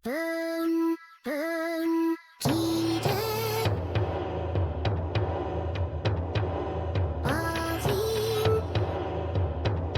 ブンブン聞いてバズリンバズリン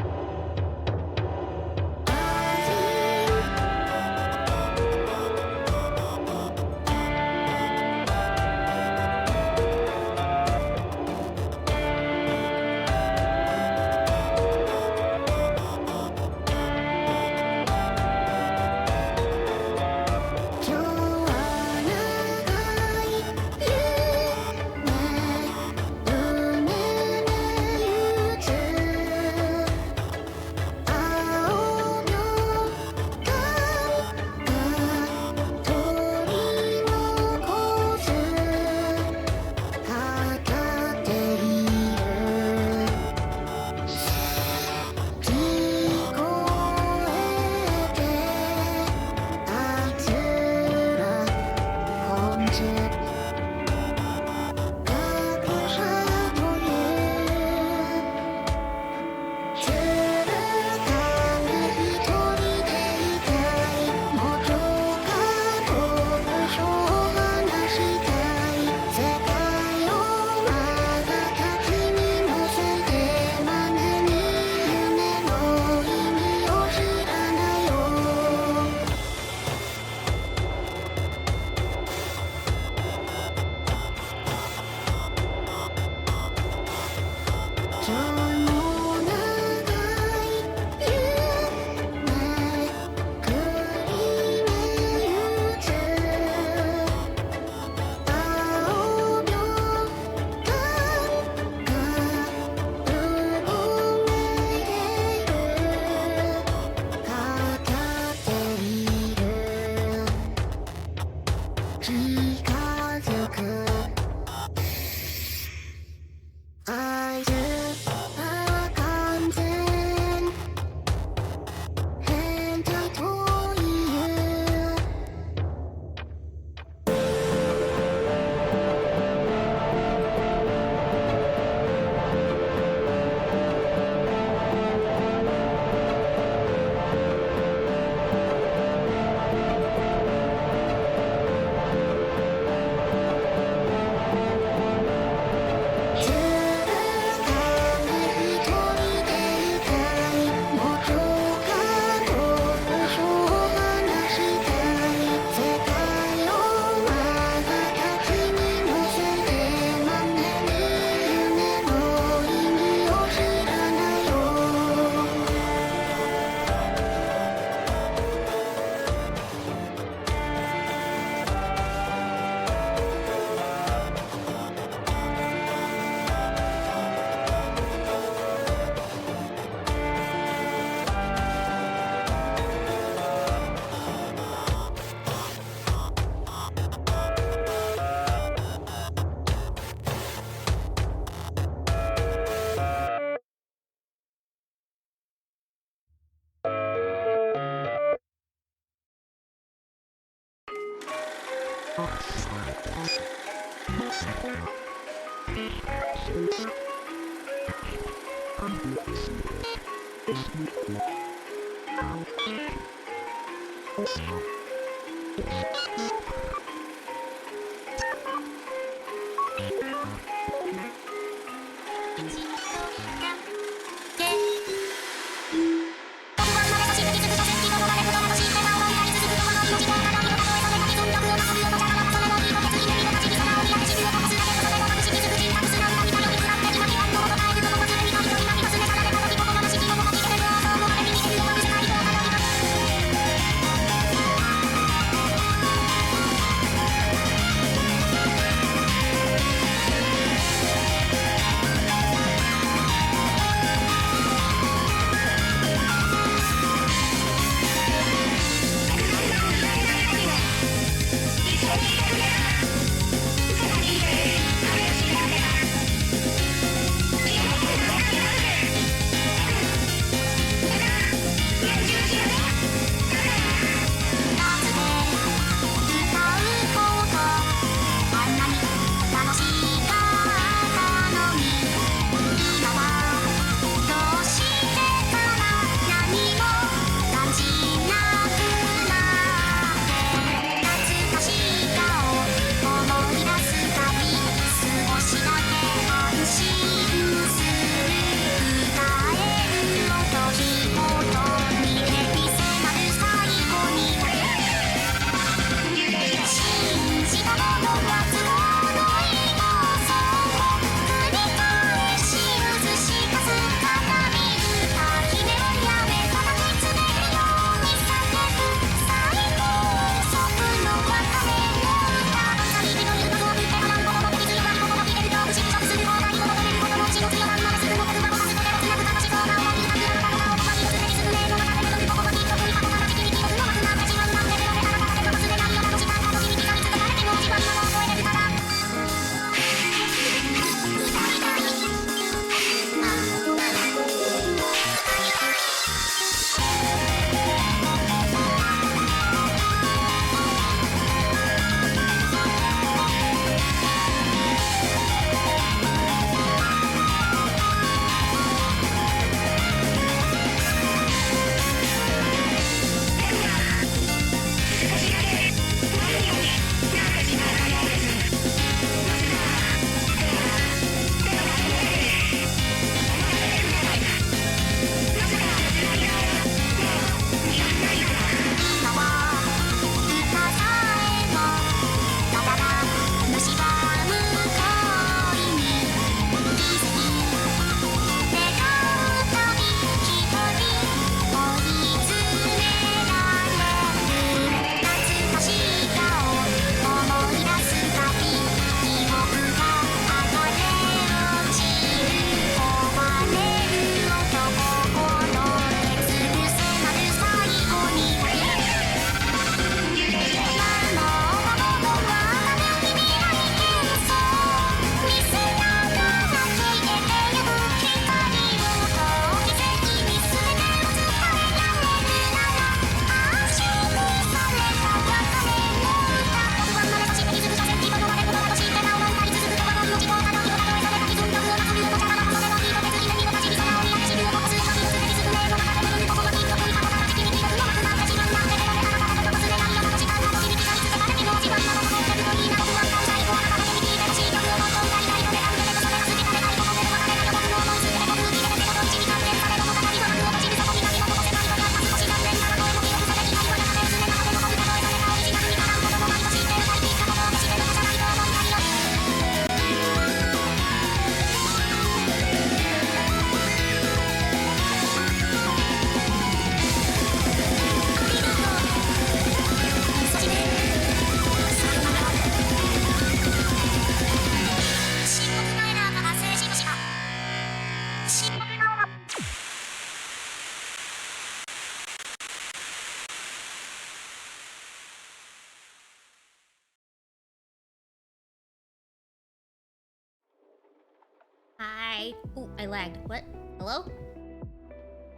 Ooh, I lagged. What? Hello?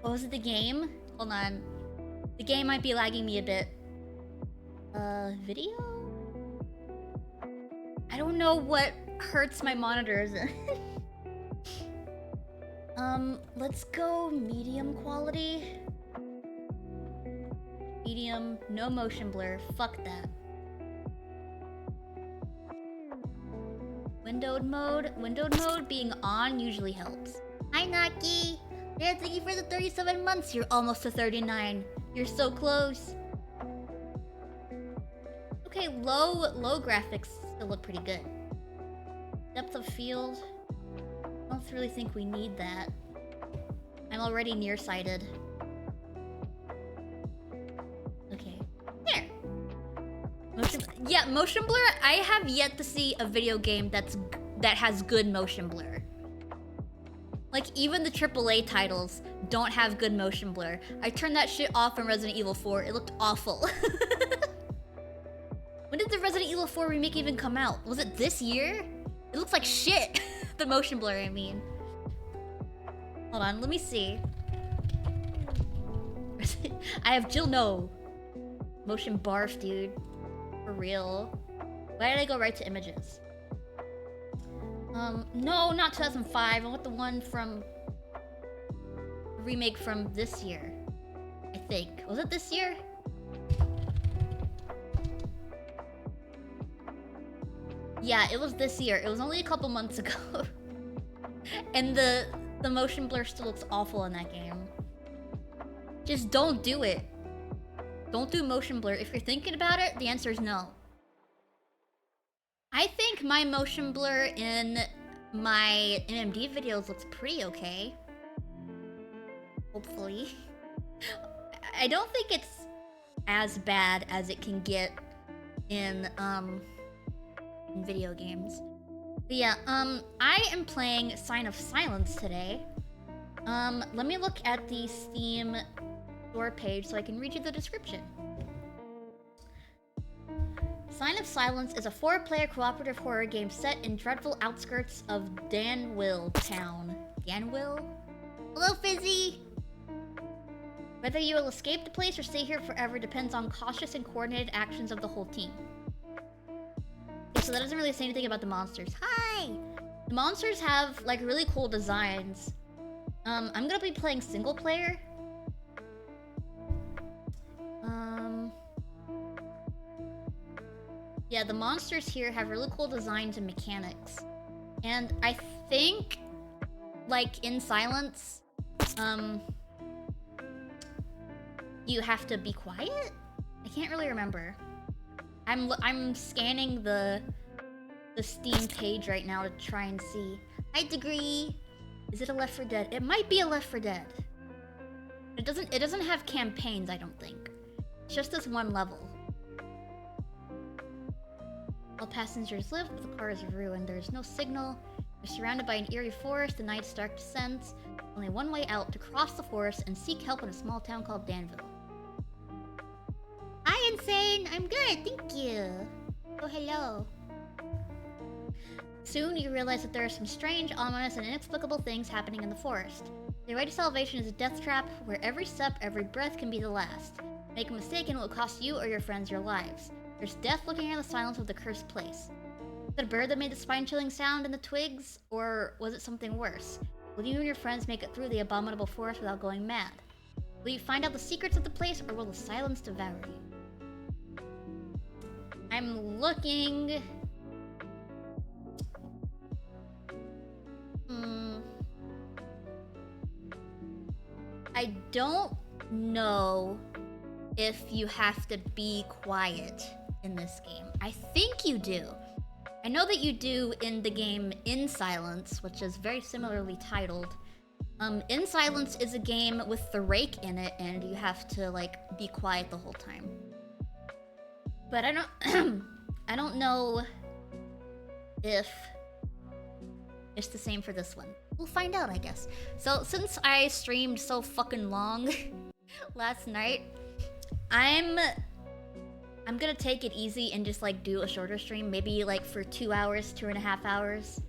Oh, is it the game? Hold on. The game might be lagging me a bit. Video? I don't know what hurts my monitors. Let's go medium quality. Medium, no motion blur. Fuck that. Windowed mode being on usually helps. Hi, Naki! Yeah, thank you for the 37 months. You're almost to 39. You're so close. Okay, low graphics still look pretty good. Depth of field. I don't really think we need that. I'm already nearsighted. Okay. There! Motion blur. I have yet to see a video game that has good motion blur. Like, even the AAA titles don't have good motion blur. I turned that shit off in Resident Evil 4. It looked awful. When did the Resident Evil 4 remake even come out? Was it this year? It looks like shit. The motion blur, I mean. Hold on, let me see. I have Jill no. Motion barf, dude. For real. Why did I go right to images? No, not 2005. I want the one from... remake from this year. I think. Was it this year? Yeah, it was this year. It was only a couple months ago. And the motion blur still looks awful in that game. Just don't do it. Don't do motion blur. If you're thinking about it, the answer is no. I think my motion blur in my MMD videos looks pretty okay. Hopefully. I don't think it's as bad as it can get in video games. But yeah, I am playing Sign of Silence today. Let me look at the Steam store page so I can read you the description. Sign of Silence is a 4-player cooperative horror game set in dreadful outskirts of Danville Town. Danville? Hello, Fizzy! Whether you will escape the place or stay here forever depends on cautious and coordinated actions of the whole team. Okay, so that doesn't really say anything about the monsters. Hi! The monsters have, like, really cool designs. I'm gonna be playing single player. Yeah, the monsters here have really cool designs and mechanics. And I think, like, in Silence, you have to be quiet? I can't really remember. I'm scanning the Steam page right now to try and see. Hi, Degree! Is it a Left 4 Dead? It might be a Left 4 Dead. It doesn't have campaigns, I don't think. It's just this one level. All passengers live, but the car is ruined. There is no signal. You're surrounded by an eerie forest. The night's dark descends. Only one way out: to cross the forest and seek help in a small town called Danville. Hi, Insane! I'm good, thank you! Oh, hello. Soon you realize that there are some strange, ominous, and inexplicable things happening in the forest. The way to salvation is a death trap, where every step, every breath can be the last. Make a mistake and it will cost you or your friends your lives. There's death looking at the silence of the cursed place. Was it a bird that made the spine-chilling sound in the twigs? Or was it something worse? Will you and your friends make it through the abominable forest without going mad? Will you find out the secrets of the place, or will the silence devour you? I'm looking... I don't know if you have to be quiet in this game. I think you do. I know that you do in the game In Silence, which is very similarly titled. In Silence is a game with the rake in it, and you have to, like, be quiet the whole time. But I don't... I don't know if it's the same for this one. We'll find out, I guess. So, since I streamed so fucking long last night, I'm gonna take it easy and just, like, do a shorter stream. Maybe, like, for 2 hours, 2.5 hours.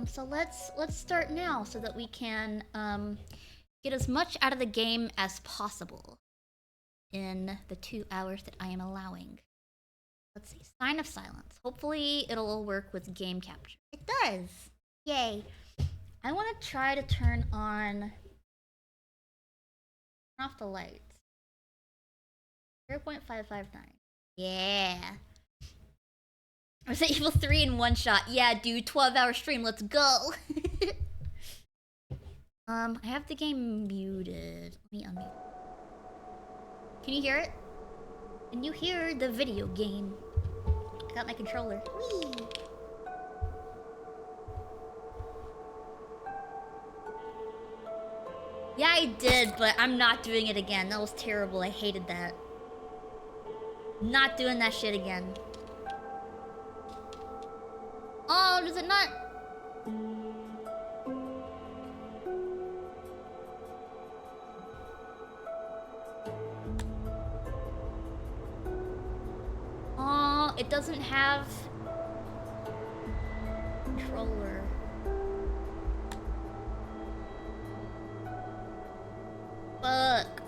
So let's start now so that we can get as much out of the game as possible in the 2 hours that I am allowing. Let's see, sign of silence. Hopefully it'll all work with game capture. It does! Yay! I want to try to turn off the lights. 0.559. Yeah! Resident Evil 3 in one shot. Yeah, dude, 12-hour stream, let's go! I have the game muted. Let me unmute. Can you hear it? Can you hear the video game? I got my controller. Whee! Yeah, I did, but I'm not doing it again. That was terrible. I hated that. Not doing that shit again. Oh, does it not? Oh, it doesn't have controller. Fuck.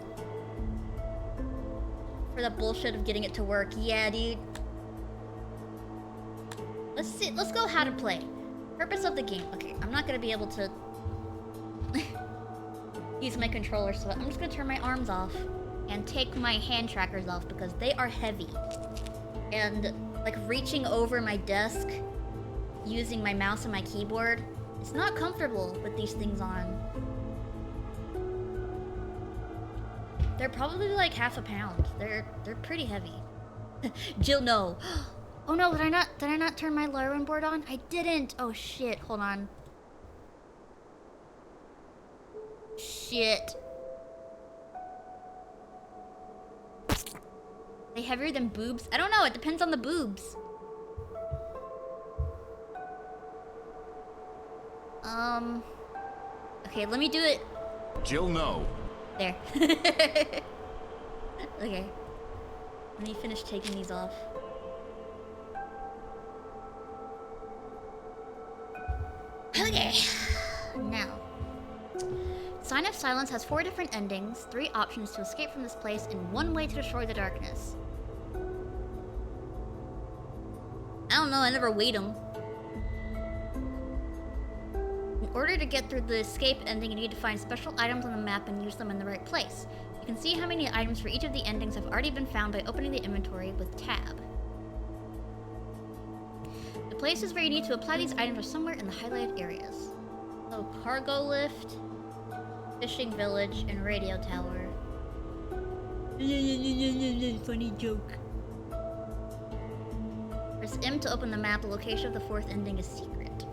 For the bullshit of getting it to work. Yeah, dude. Let's see. Let's go how to play. Purpose of the game. Okay, I'm not gonna be able to use my controller, so I'm just gonna turn my arms off and take my hand trackers off because they are heavy. And like reaching over my desk using my mouse and my keyboard, it's not comfortable with these things on. They're probably like half a pound. They're pretty heavy. Jill, no. Oh no, did I not turn my Lorwyn board on? I didn't. Oh shit, hold on. Shit. They heavier than boobs? I don't know, it depends on the boobs. Okay, let me do it. Jill, no. There. Okay. Let me finish taking these off. Okay. Now. Sign of Silence has 4 different endings, 3 options to escape from this place, and 1 way to destroy the darkness. I don't know, I never weighed them. In order to get through the escape ending, you need to find special items on the map and use them in the right place. You can see how many items for each of the endings have already been found by opening the inventory with Tab. The places where you need to apply these items are somewhere in the highlighted areas. So, cargo lift, fishing village, and radio tower. Funny joke. Press M to open the map. The location of the 4th ending is secret.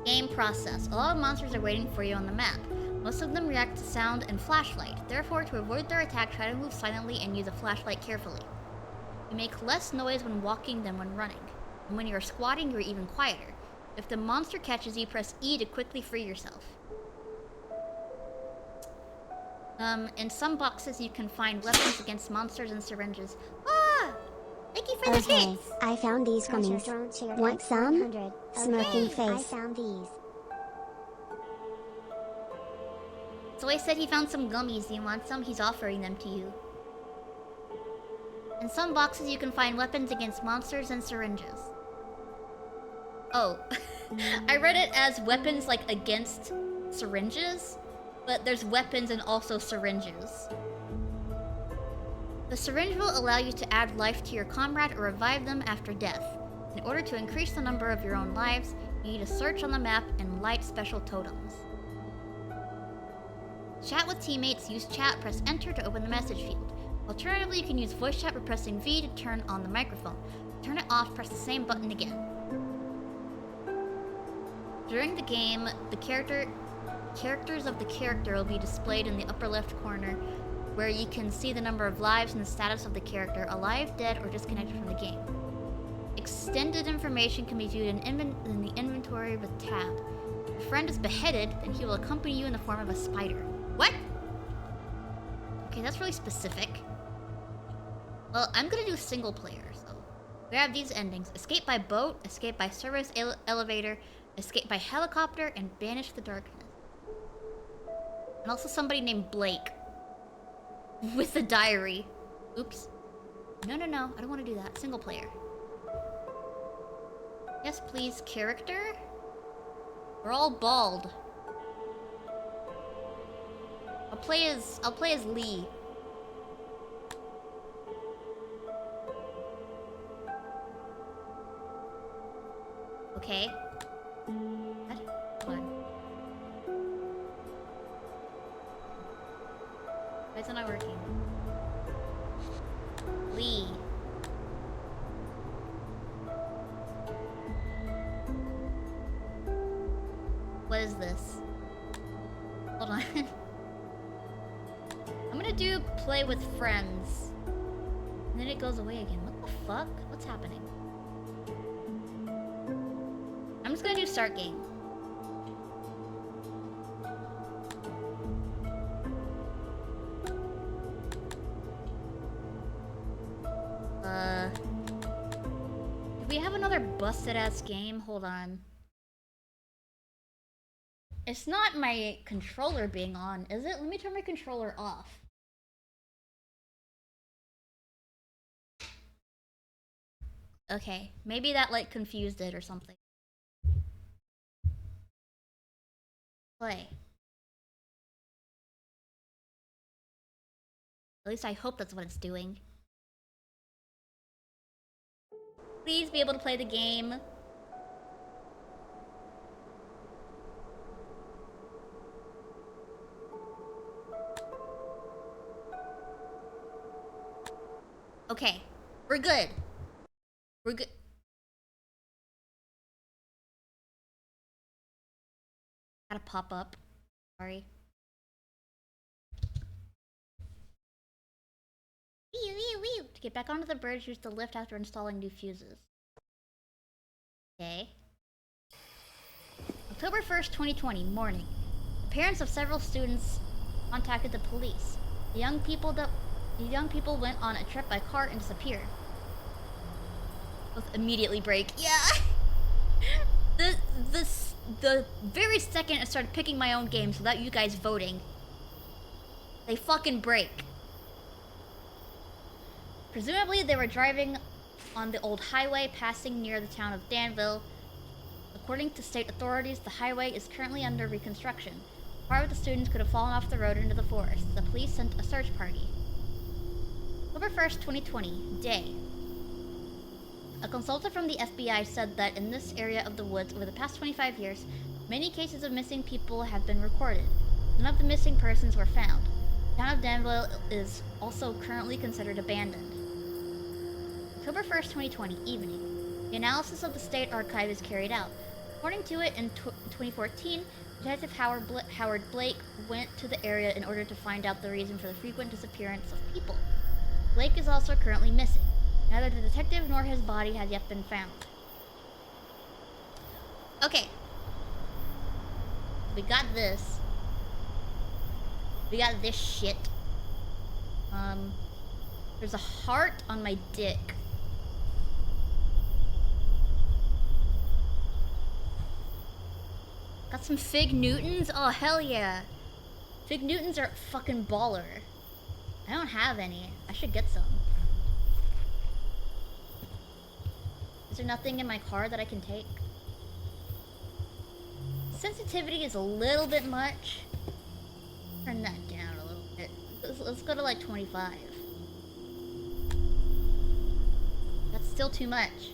Game process. A lot of monsters are waiting for you on the map. Most of them react to sound and flashlight. Therefore, to avoid their attack, try to move silently and use a flashlight carefully. You make less noise when walking than when running. And when you're squatting, you're even quieter. If the monster catches you, press E to quickly free yourself. In some boxes you can find weapons against monsters and syringes. Ah! Thank you for the hits! I found these gummies. Want some? Smirking face. I found these. So I said he found some gummies. Do you want some? He's offering them to you. In some boxes you can find weapons against monsters and syringes. Oh. I read it as weapons like against syringes, but there's weapons and also syringes. The syringe will allow you to add life to your comrade or revive them after death. In order to increase the number of your own lives, you need to search on the map and light special totems. Chat with teammates, use chat, press enter to open the message field. Alternatively, you can use voice chat by pressing V to turn on the microphone. To turn it off, press the same button again. During the game, the characters of the character will be displayed in the upper left corner, where you can see the number of lives and the status of the character, alive, dead, or disconnected from the game. Extended information can be viewed in the inventory with Tab. If a friend is beheaded, then he will accompany you in the form of a spider. What? Okay, that's really specific. Well, I'm gonna do single player, so We have these endings. Escape by boat, escape by service elevator, escape by helicopter, and banish the darkness. And also somebody named Blake. With a diary. Oops. No, I don't want to do that. Single player. Yes, please, character? We're all bald. I'll play as Lee. Okay. What? Hold on. Why is it not working? Lee. What is this? Hold on. I'm gonna do play with friends. And then it goes away again. What the fuck? What's happening? I'm just gonna do start game. Do we have another busted ass game? Hold on. It's not my controller being on, is it? Let me turn my controller off. Okay, maybe that like confused it or something. Play. At least I hope that's what it's doing. Please be able to play the game. Okay, we're good. We're good. Gotta pop up. Sorry. To get back onto the bridge, use the lift after installing new fuses. Okay. October 1st, 2020, morning. The parents of several students contacted the police. The young people went on a trip by car and disappeared. Both immediately break. Yeah. The very second I started picking my own games without you guys voting, they fucking break. Presumably, they were driving on the old highway passing near the town of Danville. According to state authorities, the highway is currently under reconstruction. Part of the students could have fallen off the road into the forest. The police sent a search party. October 1st, 2020, day. A consultant from the FBI said that in this area of the woods over the past 25 years, many cases of missing people have been recorded. None of the missing persons were found. The town of Danville is also currently considered abandoned. October 1st, 2020, evening. The analysis of the state archive is carried out. According to it, in 2014, Detective Howard Blake went to the area in order to find out the reason for the frequent disappearance of people. Blake is also currently missing. Neither the detective nor his body has yet been found. Okay. We got this. We got this shit. There's a heart on my dick. Got some Fig Newtons? Oh, hell yeah. Fig Newtons are fucking baller. I don't have any. I should get some. Is there nothing in my car that I can take? Sensitivity is a little bit much. Turn that down a little bit. Let's go to like 25. That's still too much.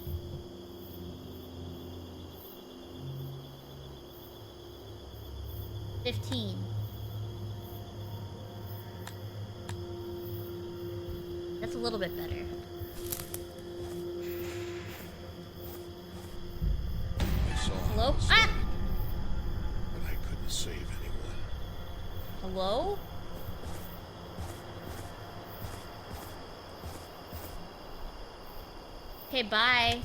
$15. That's a little bit better. Hello? Ah! But I couldn't save anyone. Hello? Okay, bye.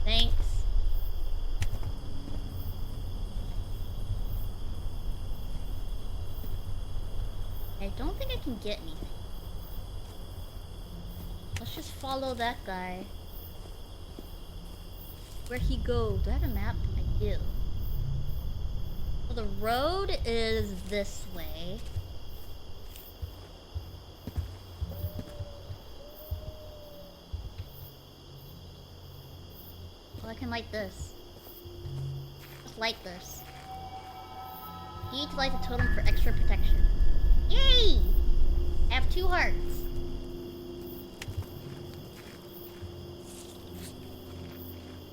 Thanks. I don't think I can get anything. Let's just follow that guy. Where he goes. Do I have a map? I do. So the road is this way. Well, I can light this. Let's light this. You need to light the totem for extra protection. Yay! I have 2 hearts.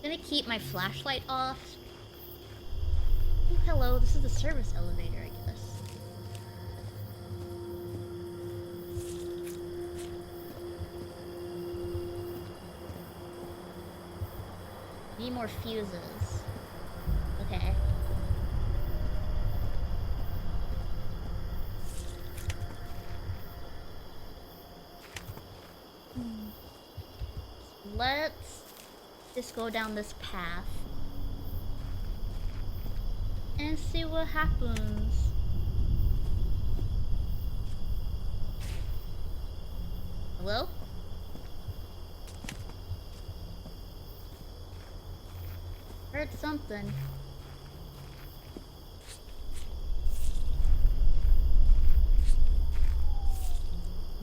I'm gonna keep my flashlight off. Oh, hello, this is the service elevator, I guess. Need more fuses. Okay. Let's just go down this path and see what happens. Hello? Heard something. I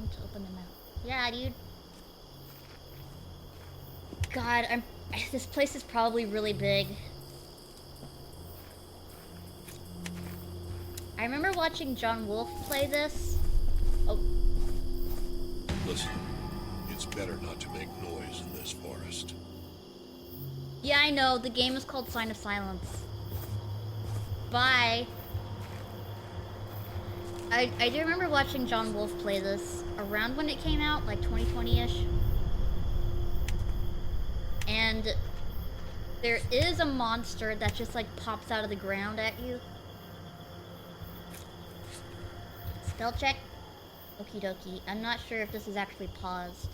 need to open them out. Yeah, dude. God, this place is probably really big. I remember watching John Wolfe play this. Oh. Listen, it's better not to make noise in this forest. Yeah, I know. The game is called Sign of Silence. Bye. I do remember watching John Wolfe play this around when it came out, like 2020-ish. And there is a monster that just like pops out of the ground at you. Spell check. Okie dokie. I'm not sure if this is actually paused.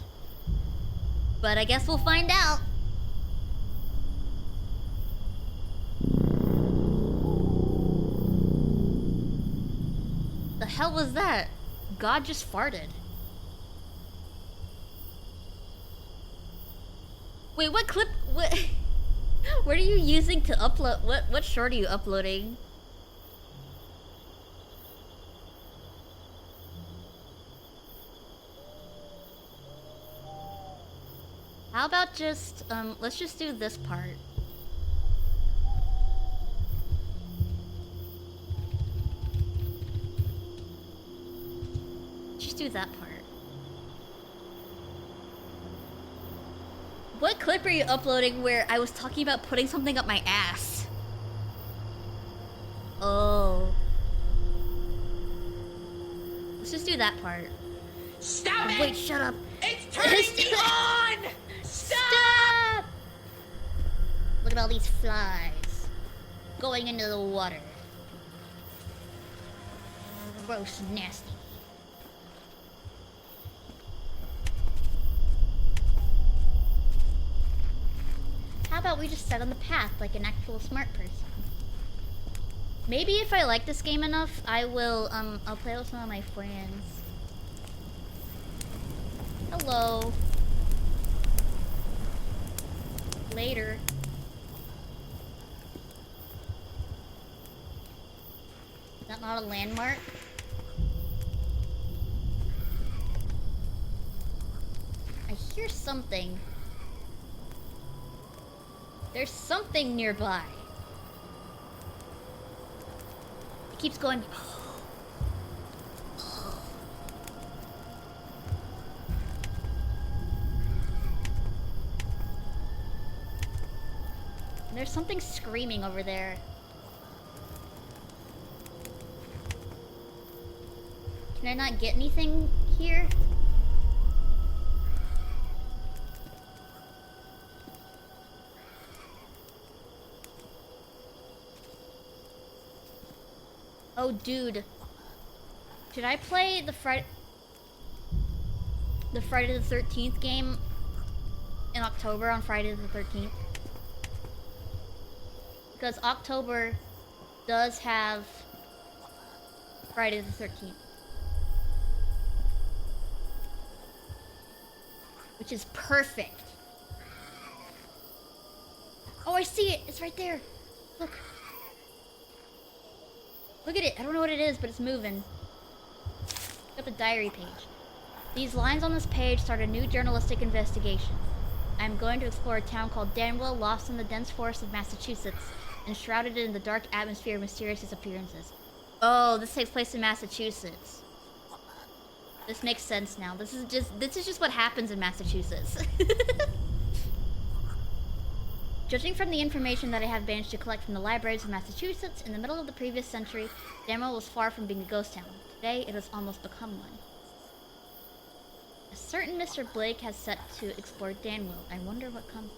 But I guess we'll find out. The hell was that? God just farted. Wait, what clip? What? What are you using to upload? What short are you uploading? How about just let's just do this part. Just do that part. What clip are you uploading where I was talking about putting something up my ass? Oh. Let's just do that part. Stop it! Wait, shut up. It's turning me on! Stop! Look at all these flies going into the water. Gross, nasty. How about we just set on the path like an actual smart person? Maybe if I like this game enough, I will, I'll play with some of my friends. Hello. Later. Is that not a landmark? I hear something. There's something nearby. It keeps going. There's something screaming over there. Can I not get anything here? Oh, dude. Should I play the Friday the 13th game in October on Friday the 13th? Because October does have Friday the 13th. Which is perfect. Oh, I see it! It's right there! Look. Look at it! I don't know what it is, but it's moving. Got the diary page. These lines on this page start a new journalistic investigation. I'm going to explore a town called Danville, lost in the dense forests of Massachusetts, and shrouded in the dark atmosphere of mysterious disappearances. Oh, this takes place in Massachusetts. This makes sense now. This is just what happens in Massachusetts. Judging from the information that I have managed to collect from the libraries of Massachusetts, in the middle of the previous century, Danville was far from being a ghost town. Today, it has almost become one. A certain Mr. Blake has set to explore Danville. I wonder what comes...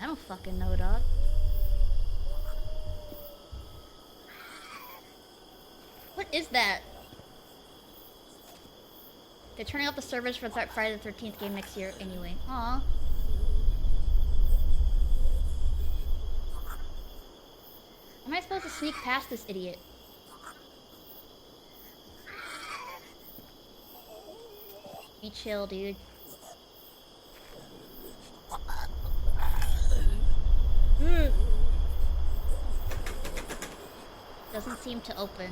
I don't fucking know, dog. What is that? They're turning off the servers for the Friday the 13th game next year anyway. Aww. Am I supposed to sneak past this idiot? Be chill, dude. Doesn't seem to open.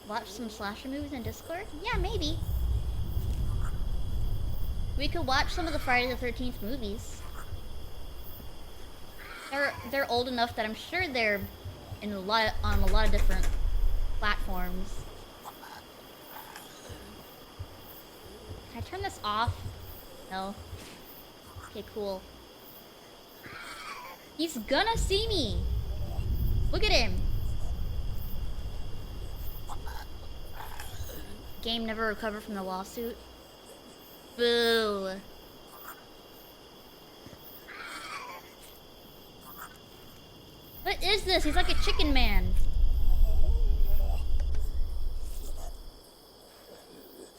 Watch some slasher movies in Discord? Yeah, maybe. We could watch some of the Friday the 13th movies. They're old enough that I'm sure they're on a lot of different platforms. Can I turn this off? No. Okay, cool. He's gonna see me! Look at him! Game never recovered from the lawsuit. Boo! What is this? He's like a chicken man.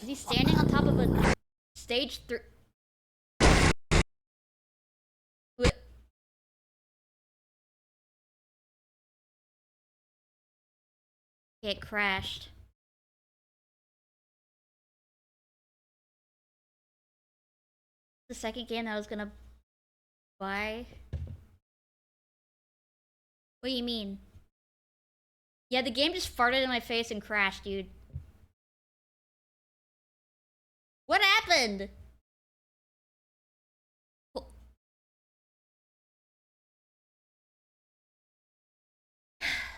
Is he standing on top of a stage 3? It crashed. The second game that I was gonna buy. What do you mean? Yeah, the game just farted in my face and crashed, dude. What happened?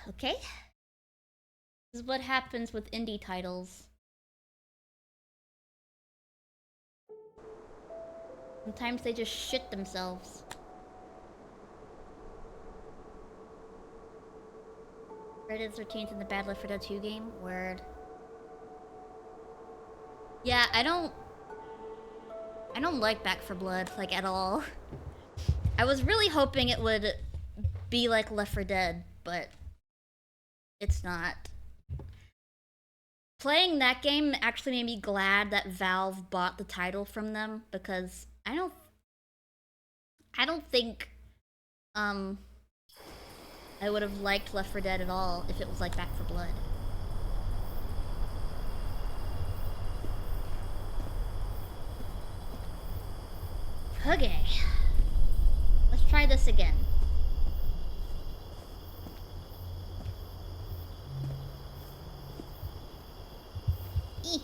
Okay. This is what happens with indie titles. Sometimes they just shit themselves. Friday the 13th in the Bad Left 4 Dead 2 game? Word. Yeah, I don't like Back 4 Blood, like, at all. I was really hoping it would be like Left 4 Dead, but it's not. Playing that game actually made me glad that Valve bought the title from them, because I don't think I would have liked Left 4 Dead at all if it was like Back 4 Blood. Okay. Let's try this again. Eeh.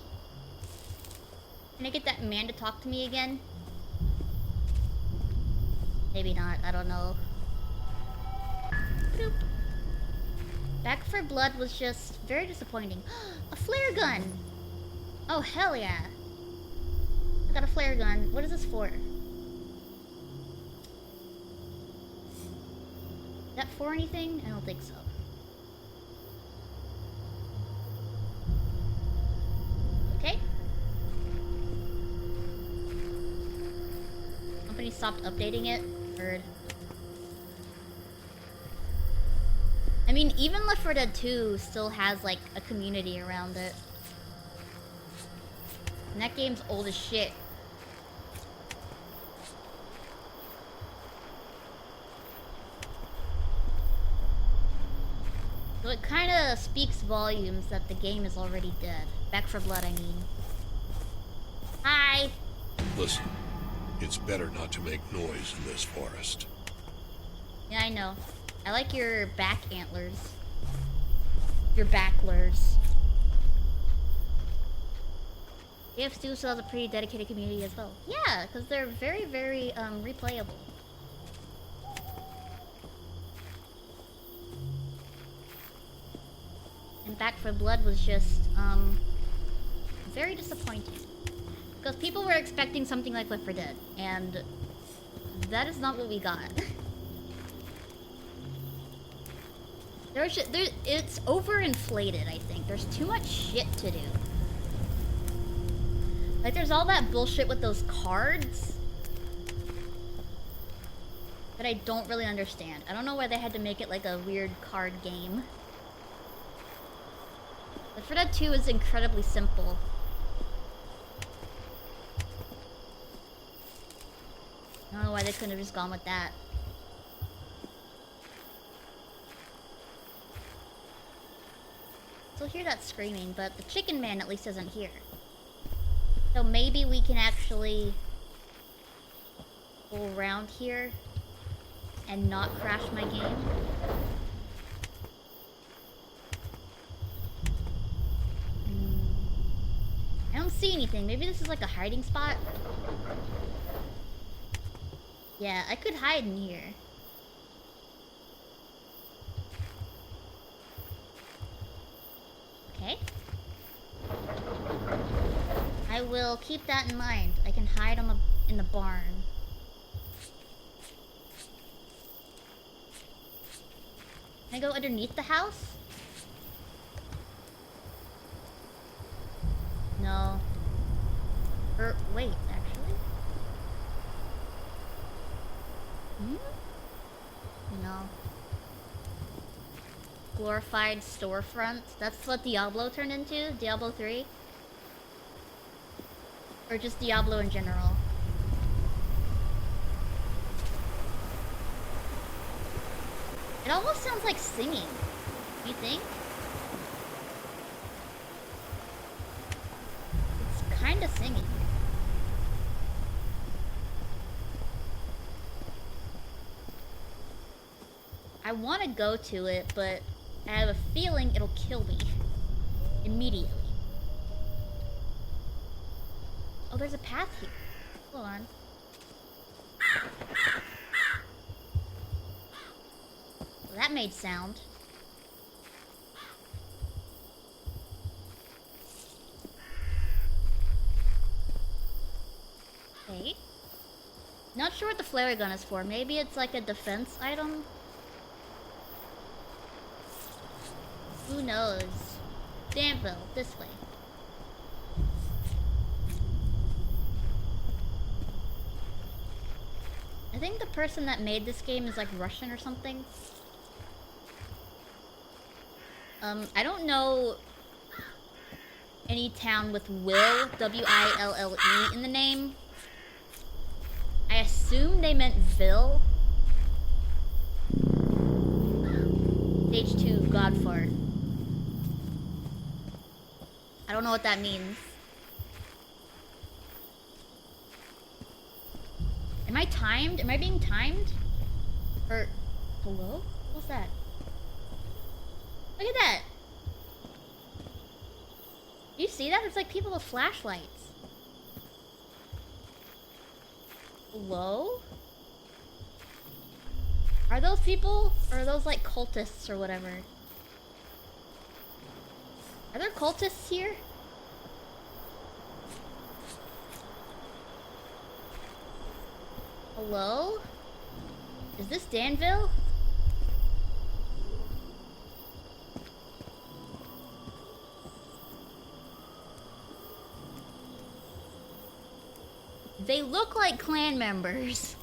Can I get that man to talk to me again? Maybe not, I don't know. Boop. Back 4 Blood was just very disappointing. A flare gun! Oh, hell yeah. I got a flare gun. What is this for? Is that for anything? I don't think so. Okay. Company stopped updating it. Heard. I mean, even Left 4 Dead 2 still has, like, a community around it. And that game's old as shit. it kind of speaks volumes that the game is already dead. Back for Blood, I mean. Hi! Listen, it's better not to make noise in this forest. Yeah, I know. I like your back antlers. Your backlers. AF2 still has a pretty dedicated community as well. Yeah, because they're very, very replayable. And Back for Blood was just very disappointing. Because people were expecting something like Left 4 Dead, and that is not what we got. It's overinflated, I think. There's too much shit to do. Like, there's all that bullshit with those cards that I don't really understand. I don't know why they had to make it like a weird card game. Left 4 Dead 2 is incredibly simple. I don't know why they couldn't have just gone with that. Still hear that screaming, but the chicken man at least isn't here. So maybe we can actually go around here and not crash my game. I don't see anything. Maybe this is like a hiding spot. Yeah, I could hide in here. Okay. I will keep that in mind. I can hide in the barn. Can I go underneath the house? No. Wait, actually? No. Glorified storefront? That's what Diablo turned into? Diablo 3? Or just Diablo in general? It almost sounds like singing. Do you think? It's kinda singing. I want to go to it, but I have a feeling it'll kill me immediately. Oh, there's a path here. Hold on. Well, that made sound. Okay. Not sure what the flare gun is for. Maybe it's like a defense item? Who knows? Danville, this way. I think the person that made this game is like Russian or something. I don't know any town with Will, W-I-L-L-E in the name. I assume they meant Ville. Stage 2, Godfart. I don't know what that means. Am I timed? Am I being timed? Or... hello? What's that? Look at that! Do you see that? It's like people with flashlights. Hello? Are those people? Or are those like cultists or whatever? Are there cultists here? Hello? Is this Danville? They look like clan members.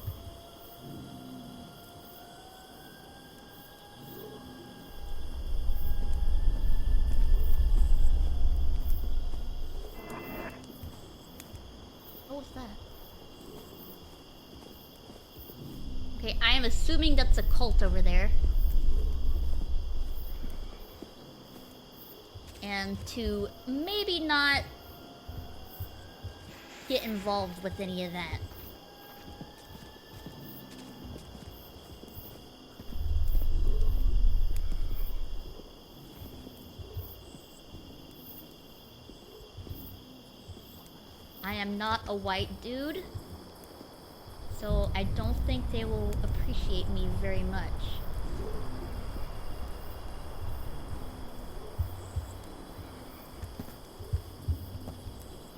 What was that? Okay, I am assuming that's a cult over there. and to maybe not get involved with any of that. I am not a white dude, so I don't think they will appreciate me very much.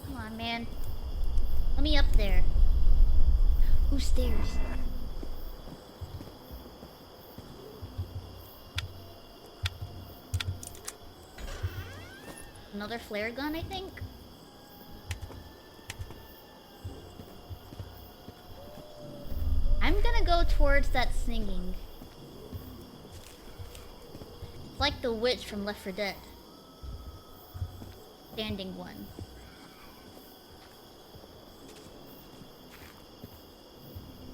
Come on, man. Let me up there. Ooh, stairs. Another flare gun, I think? I'm gonna go towards that singing. It's like the witch from Left 4 Dead. Standing one.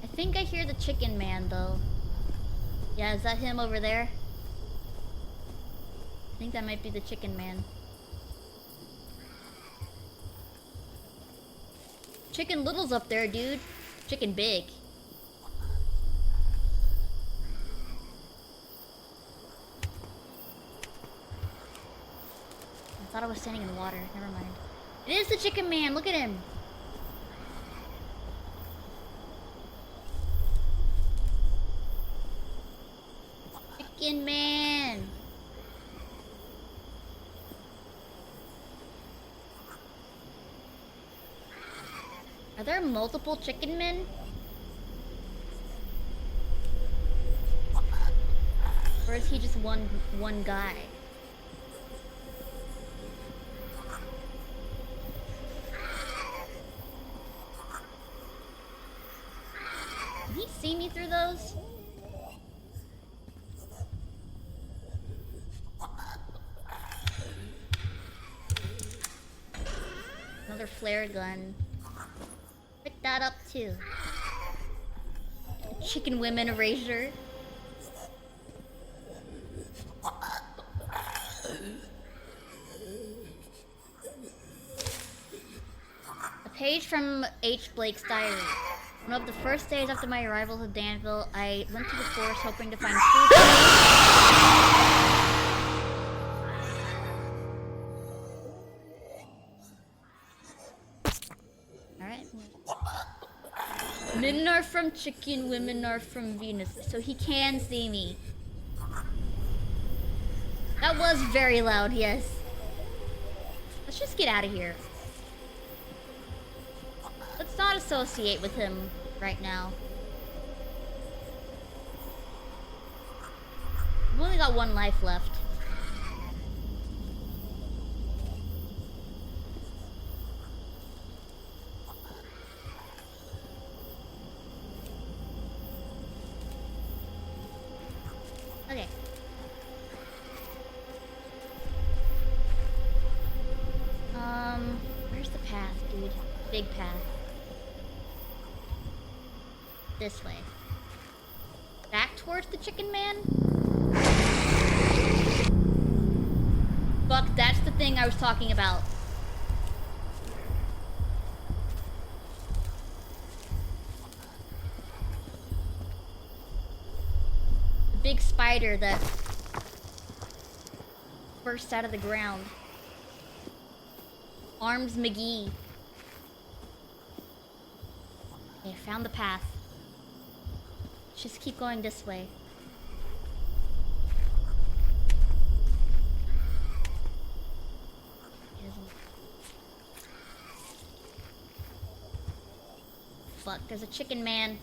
I think I hear the chicken man, though. Yeah, is that him over there? I think that might be the chicken man. Chicken Little's up there, dude. Chicken Big. I thought I was standing in water. Never mind. It is the chicken man. Look at him. Chicken man. Are there multiple chicken men? Or is he just one guy? Did he see me through those? Another flare gun. Pick that up too. Chicken women erasure. A page from H. Blake's diary. One of the first days after my arrival to Danville, I went to the forest hoping to find food. Alright. Men are from chicken, women are from Venus. So he can see me. That was very loud, yes. Let's just get out of here. Let's not associate with him right now. We've only got one life left. Okay. Where's the path, dude? Big path. This way. Back towards the chicken man? Fuck, that's the thing I was talking about. The big spider that bursts out of the ground. Arms McGee. Okay, found the path. Just keep going this way. Fuck, there's a chicken man.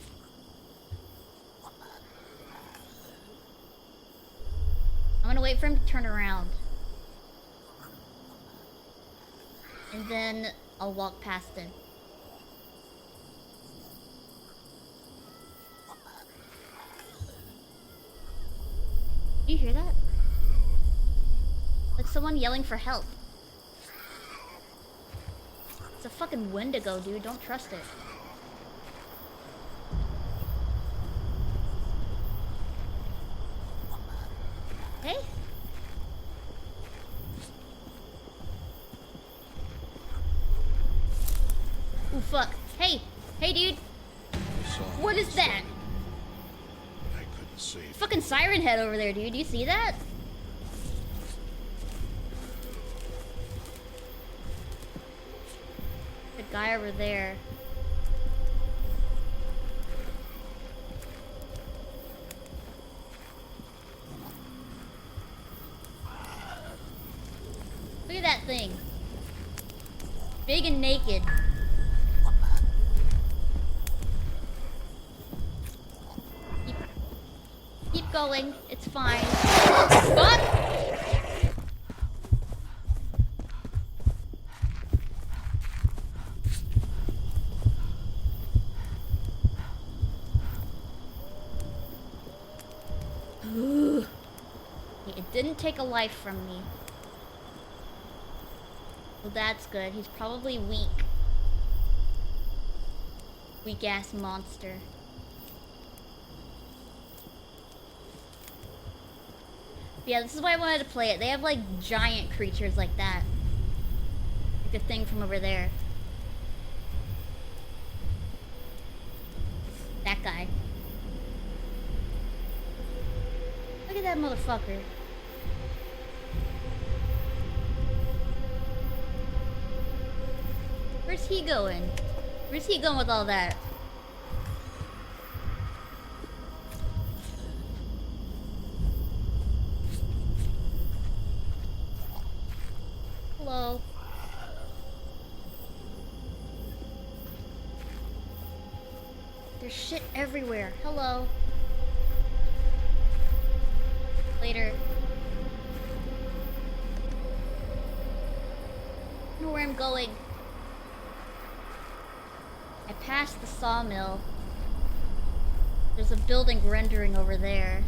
I'm gonna wait for him to turn around. And then I'll walk past him. Do you hear that? Like someone yelling for help. It's a fucking Wendigo, dude. Don't trust it. Hey? Oh fuck. Hey! Hey dude! I saw What him is that? struggling, but I couldn't save him. Fucking siren head over there, dude. Do you see that? The guy over there. Look at that thing. Big and naked. Keep going. It's fine. Fuck! It didn't take a life from me. Well, that's good. He's probably weak. Weak-ass monster. But yeah, this is why I wanted to play it. They have, like, giant creatures like that. Like the thing from over there. That guy. Look at that motherfucker. Where's he going? Where's he going with all that? Hello. There's shit everywhere. Hello. Later. I know where I'm going. I passed the sawmill. There's a building rendering over there.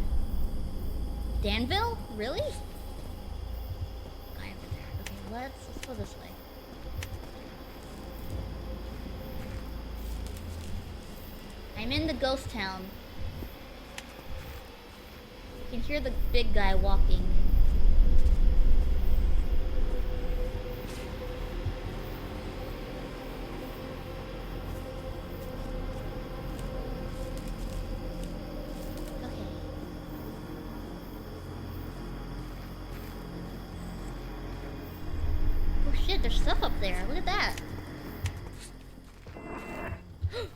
Danville? Really? Guy over there. Okay, let's go this way. I'm in the ghost town. You can hear the big guy walking. Okay. Oh shit, there's stuff up there. Look at that.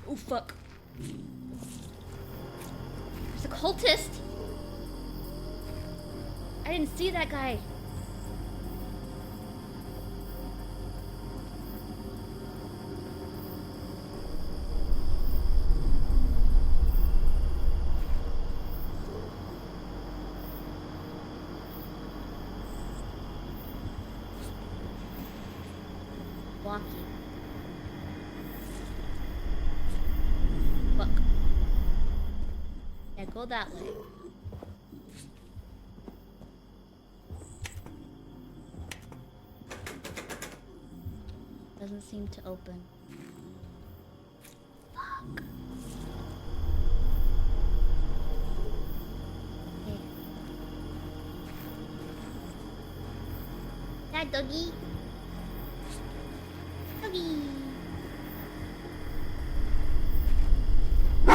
Oh fuck. There's a cultist. I didn't see that guy. Walkie. Fuck. Yeah, go that way. Doesn't seem to open. Fuck. Okay. That doggy. Doggy.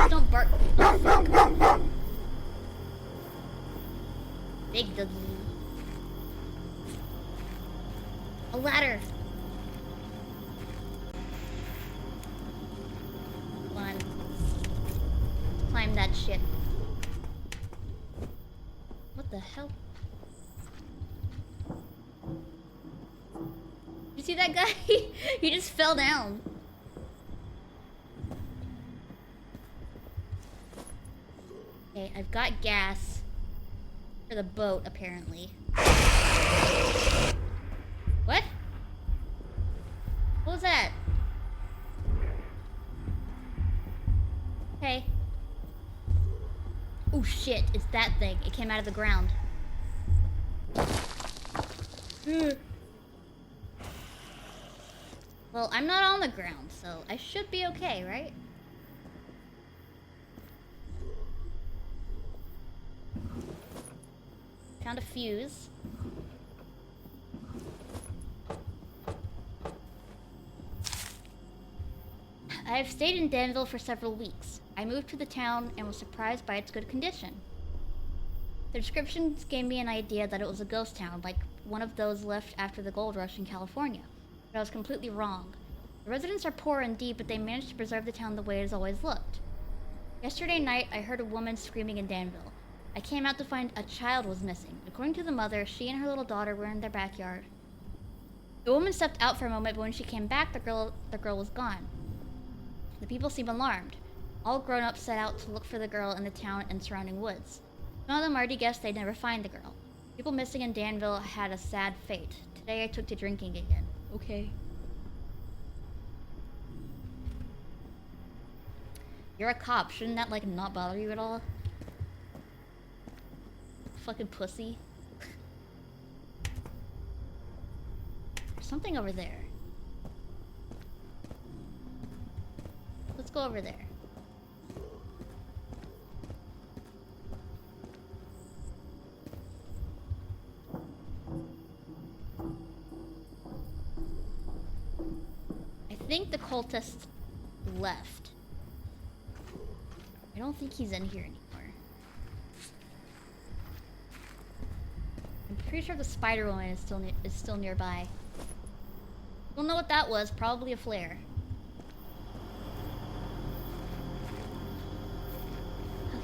Don't bark. Oh, fuck. Big doggy. A ladder. Climb that shit. What the hell? You see that guy? He just fell down. Okay, I've got gas for the boat, apparently. What? What was that? Okay. Oh shit, it's that thing. It came out of the ground. Well, I'm not on the ground, so I should be okay, right? Found a fuse. I have stayed in Danville for several weeks. I moved to the town and was surprised by its good condition. The descriptions gave me an idea that it was a ghost town, like one of those left after the gold rush in California. But I was completely wrong. The residents are poor indeed, but they managed to preserve the town the way it has always looked. Yesterday night, I heard a woman screaming in Danville. I came out to find a child was missing. According to the mother, she and her little daughter were in their backyard. The woman stepped out for a moment, but when she came back, the girl was gone. The people seem alarmed. All grown-ups set out to look for the girl in the town and surrounding woods. Some of them already guessed they'd never find the girl. People missing in Danville had a sad fate. Today I took to drinking again. Okay. You're a cop. Shouldn't that, like, not bother you at all? Fucking pussy. There's something over there. Let's go over there. I think the cultist left. I don't think he's in here anymore. I'm pretty sure the spider woman is still nearby. Don't know what that was. Probably a flare. Okay.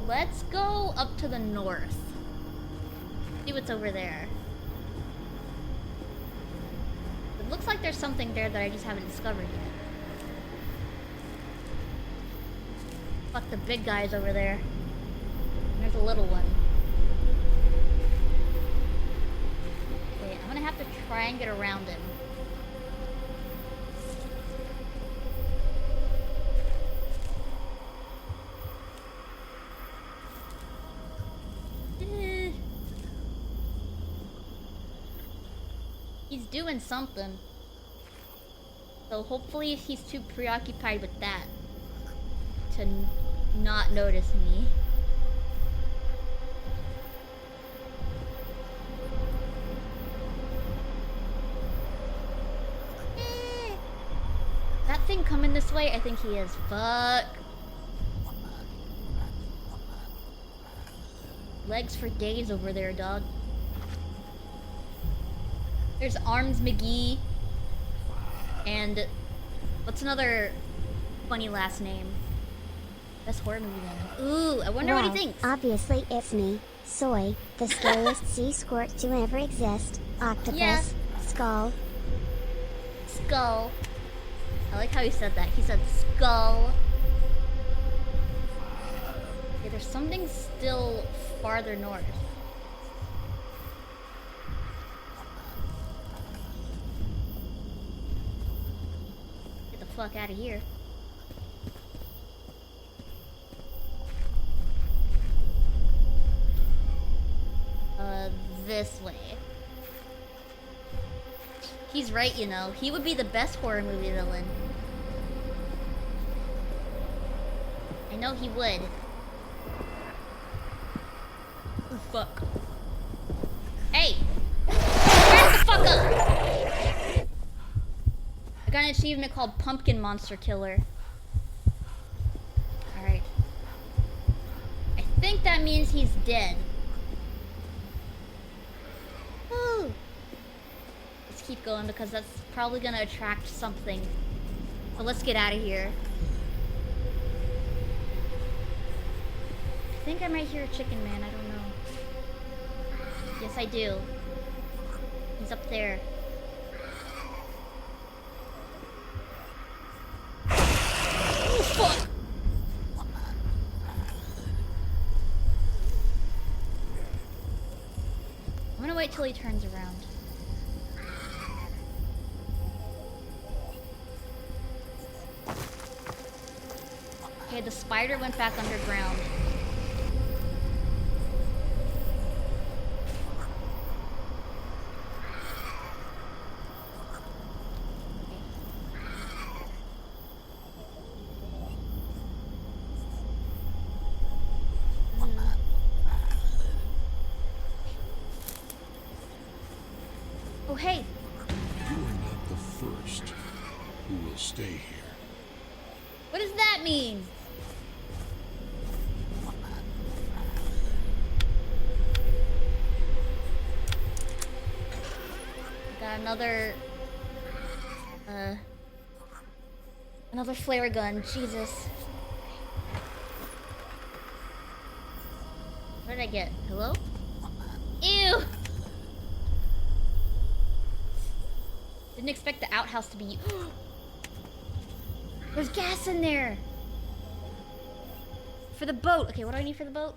Let's go up to the north. See what's over there. It looks like there's something there that I just haven't discovered yet. Fuck, the big guy's over there. And there's a little one. Wait, I'm gonna have to try and get around him. He's doing something. So hopefully he's too preoccupied with that to not notice me. That thing coming this way, I think he is. Fuck. Legs for days over there, dog. There's Arms McGee. And what's another funny last name? Best horror movie then. Ooh, I wonder what he thinks. Obviously it's me, Soy, the scariest sea squirt to ever exist. Octopus, Yeah. skull. Skull. I like how he said that. He said skull. Okay, there's something still farther north. Get the fuck out of here. This way. He's right, you know. He would be the best horror movie villain. I know he would. Oh, fuck. Hey! Back the fuck up! I got an achievement called Pumpkin Monster Killer. Alright. I think that means he's dead. Woo! Let's keep going because that's probably gonna attract something. So let's get out of here. I think I might hear a chicken man, I don't know. Yes, I do. He's up there. Oh, fuck! I'm gonna wait till he turns around. Okay, the spider went back underground. Oh, hey. You are not the first who will stay here. What does that mean? Got another flare gun. Jesus. What did I get? Hello? Ew! Didn't expect the outhouse to be... There's gas in there! For the boat. Okay, what do I need for the boat?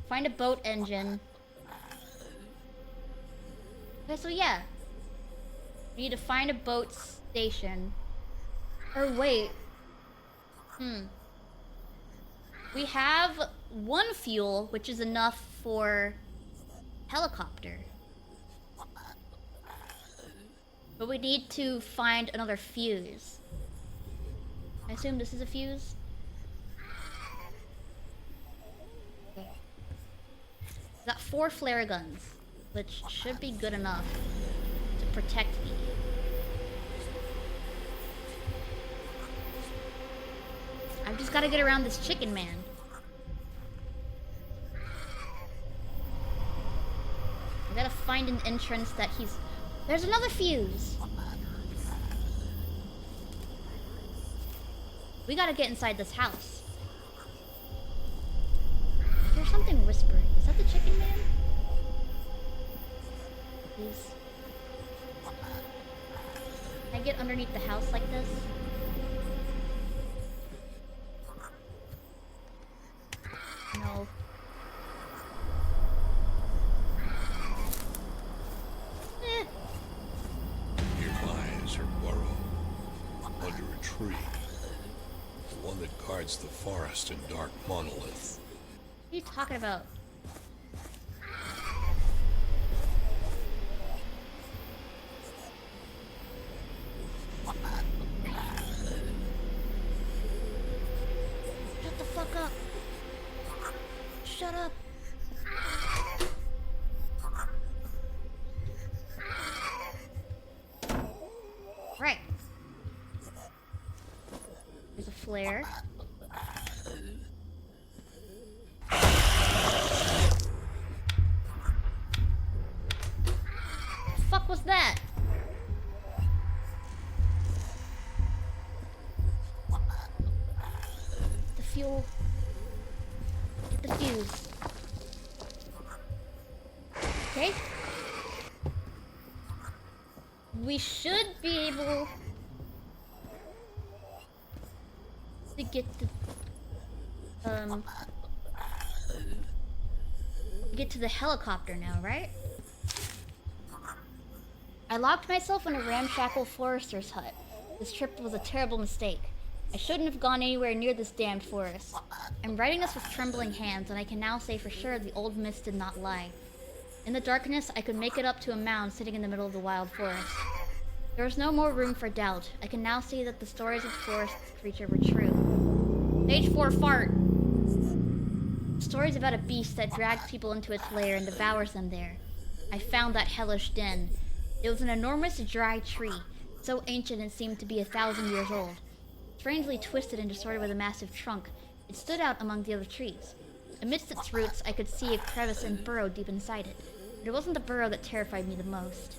Find a boat engine. Okay, so yeah. We need to find a boat station. Or wait. We have one fuel, which is enough for helicopter. But we need to find another fuse. I assume this is a fuse? Okay. Got 4 flare guns, which should be good enough to protect me. I've just gotta get around this chicken man. I gotta find an entrance that he's... There's another fuse! We gotta get inside this house. There's something whispering. Is that the chicken man? Please. Can I get underneath the house like this? No. Nearby is her burrow. Under a tree. The one that guards the forest and dark monolith. What are you talking about? Shut the fuck up. Shut up. Right. There's a flare. The fuck was that? The fuel. Get the fuse. Okay. We should be able to get to the helicopter now, right? I locked myself in a ramshackle forester's hut. This trip was a terrible mistake. I shouldn't have gone anywhere near this damned forest. I'm writing this with trembling hands, and I can now say for sure the old mist did not lie. In the darkness, I could make it up to a mound sitting in the middle of the wild forest. There was no more room for doubt. I can now see that the stories of the forest creature were true. Page 4 fart! Stories about a beast that drags people into its lair and devours them there. I found that hellish den. It was an enormous dry tree, so ancient it seemed to be 1,000 years old. Strangely twisted and distorted with a massive trunk, it stood out among the other trees. Amidst its roots, I could see a crevice and burrow deep inside it. But it wasn't the burrow that terrified me the most.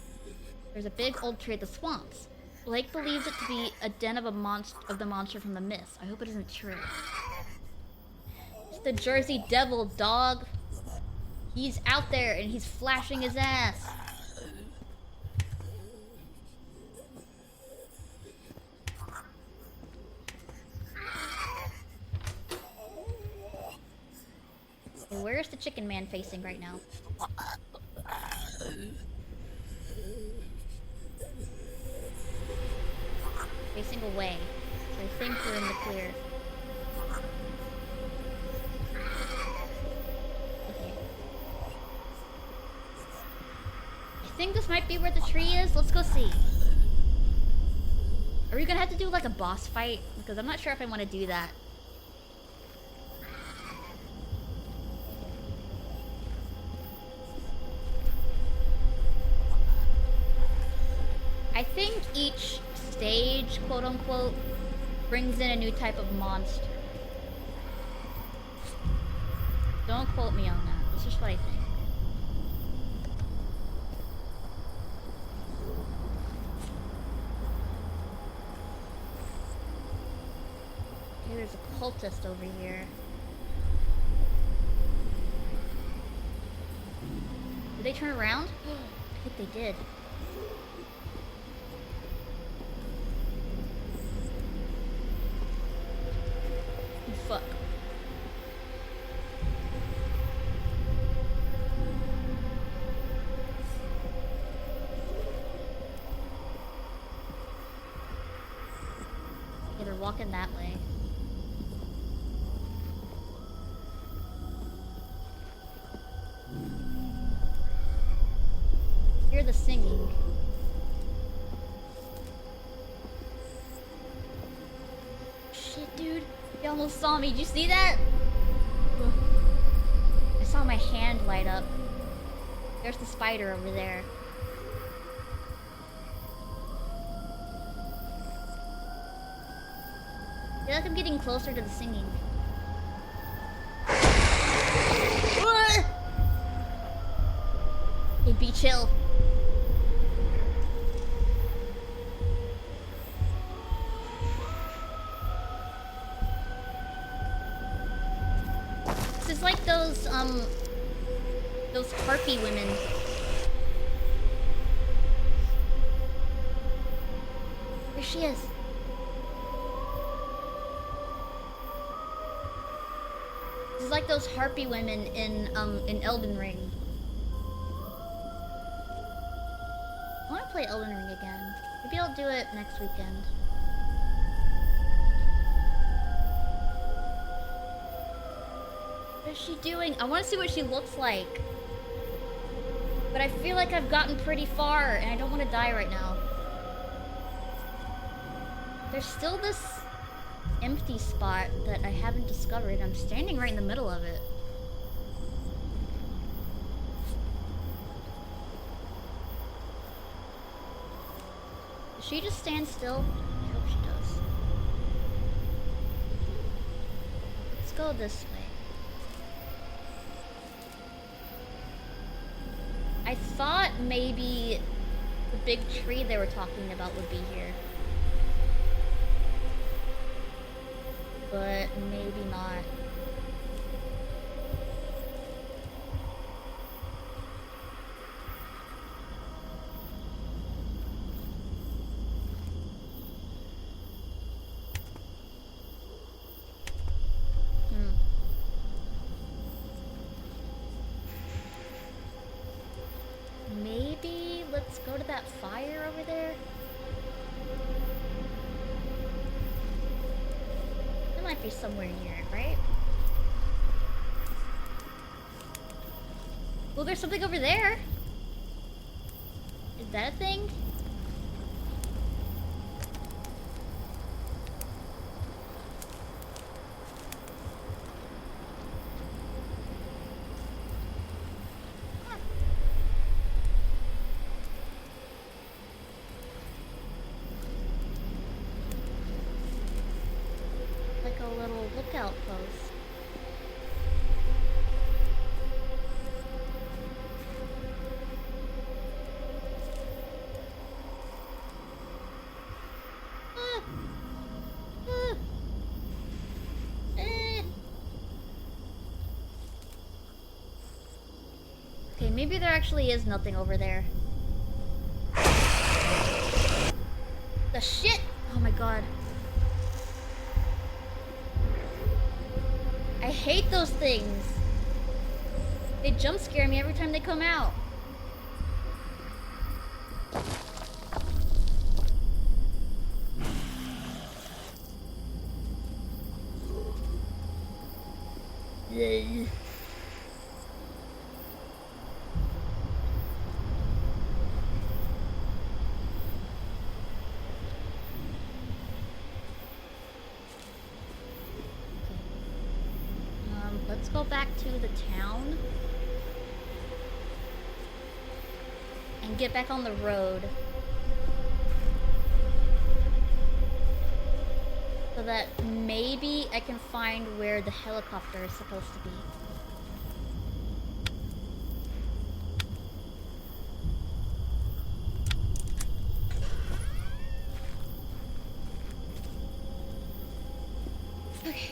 There's a big old tree at the swamps. Blake believes it to be a den of the monster from the myths. I hope it isn't true. It's the Jersey Devil, dog. He's out there and he's flashing his ass. Okay, where's the chicken man facing right now? Facing away. So I think we're in the clear. Okay. I think this might be where the tree is. Let's go see. Are we gonna have to do like a boss fight? Because I'm not sure if I want to do that. I think each stage, quote unquote, brings in a new type of monster. Don't quote me on that. That's just what I think. Okay, there's a cultist over here. Did they turn around? I think they did. Fuck. Okay, they're walking that way. Hear the singing. Shit, dude. You almost saw me. Did you see that? Ugh. I saw my hand light up. There's the spider over there. I feel like I'm getting closer to the singing. Hey, be chill. This is like those harpy women. There she is. This is like those harpy women in Elden Ring. I want to play Elden Ring again. Maybe I'll do it next weekend. What is she doing? I want to see what she looks like. But I feel like I've gotten pretty far and I don't want to die right now. There's still this empty spot that I haven't discovered. I'm standing right in the middle of it. Does she just stand still? I hope she does. Let's go this way. I thought maybe the big tree they were talking about would be here. But maybe not. Maybe let's go to that fire over there. It might be somewhere near it, right? Well, there's something over there. Is that a thing? Like a little lookout post. Okay, maybe there actually is nothing over there. The shit! Oh my god. I hate those things. They jump scare me every time they come out. Yay. Let's go back to the town and get back on the road. So that maybe I can find where the helicopter is supposed to be. Okay.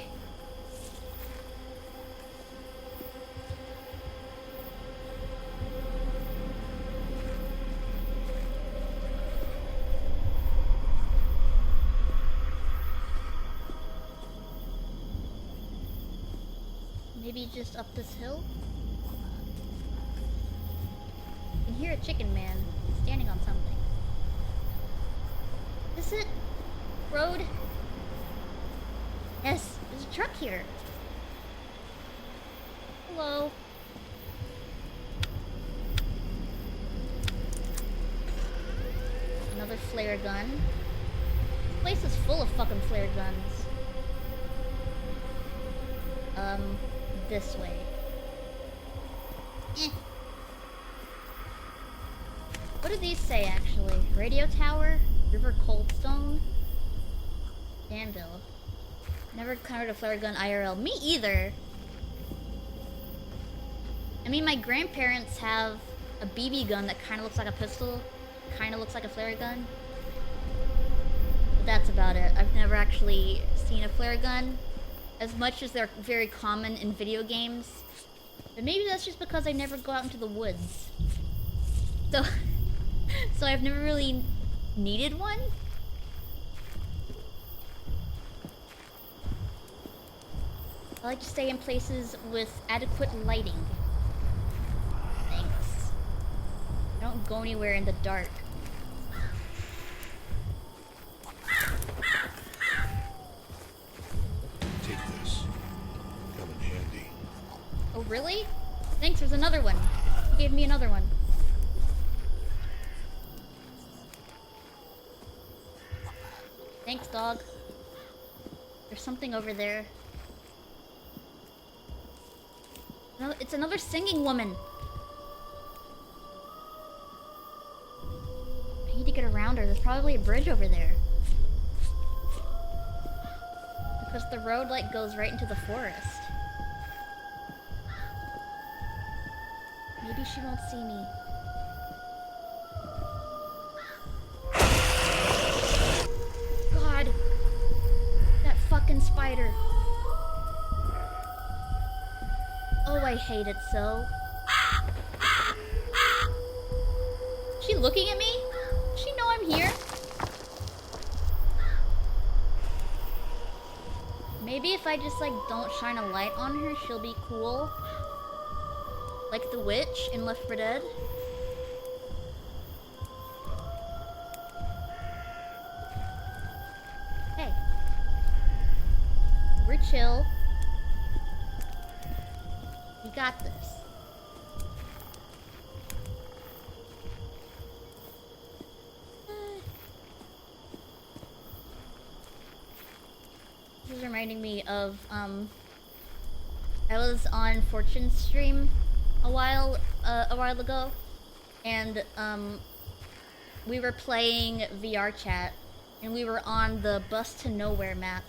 Maybe just up this hill? I can hear a chicken man standing on something. Is it? Road? Yes, there's a truck here. Hello. Another flare gun. This place is full of fucking flare guns. This way. What do these say, actually? Radio tower? River Coldstone? Danville. Never encountered a flare gun IRL. Me either. I mean, my grandparents have a BB gun that kind of looks like a pistol. Kind of looks like a flare gun. But that's about it. I've never actually seen a flare gun. As much as they're very common in video games. But maybe that's just because I never go out into the woods. So I've never really needed one. I like to stay in places with adequate lighting. Thanks. I don't go anywhere in the dark. Take this. Come in handy. Oh, really? Thanks, there's another one. He gave me another one. Thanks, dog. There's something over there. No, it's another singing woman. I need to get around her. There's probably a bridge over there. Because the road, like, goes right into the forest. Maybe she won't see me. God! That fucking spider. Oh, I hate it so. Is she looking at me? Does she know I'm here? Maybe if I just, like, don't shine a light on her, she'll be cool. Like the witch in Left 4 Dead. Hey. We're chill. We got this. This is reminding me of, I was on Fortune's stream a while ago, and we were playing VR chat, and we were on the Bus to Nowhere map,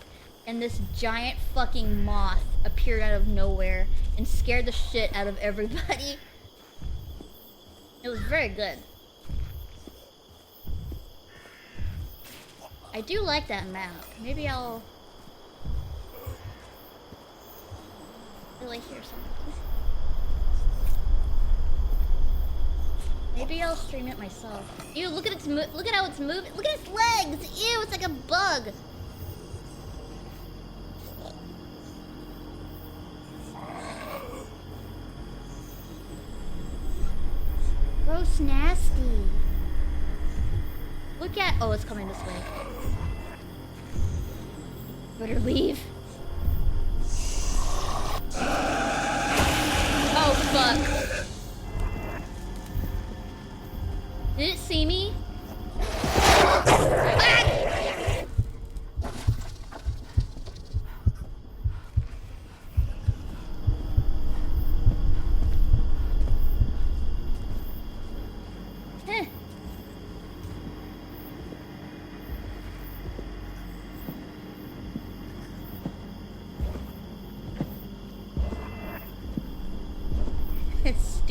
and this giant fucking moth appeared out of nowhere and scared the shit out of everybody. It was very good. I do like that map. Maybe I'll really hear something. Maybe I'll stream it myself. Ew, look at look at how it's moving. Look at its legs. Ew, it's like a bug. Gross, nasty. Look at. Oh, it's coming this way. Better leave. Oh fuck. Did it see me? Ah! Heh.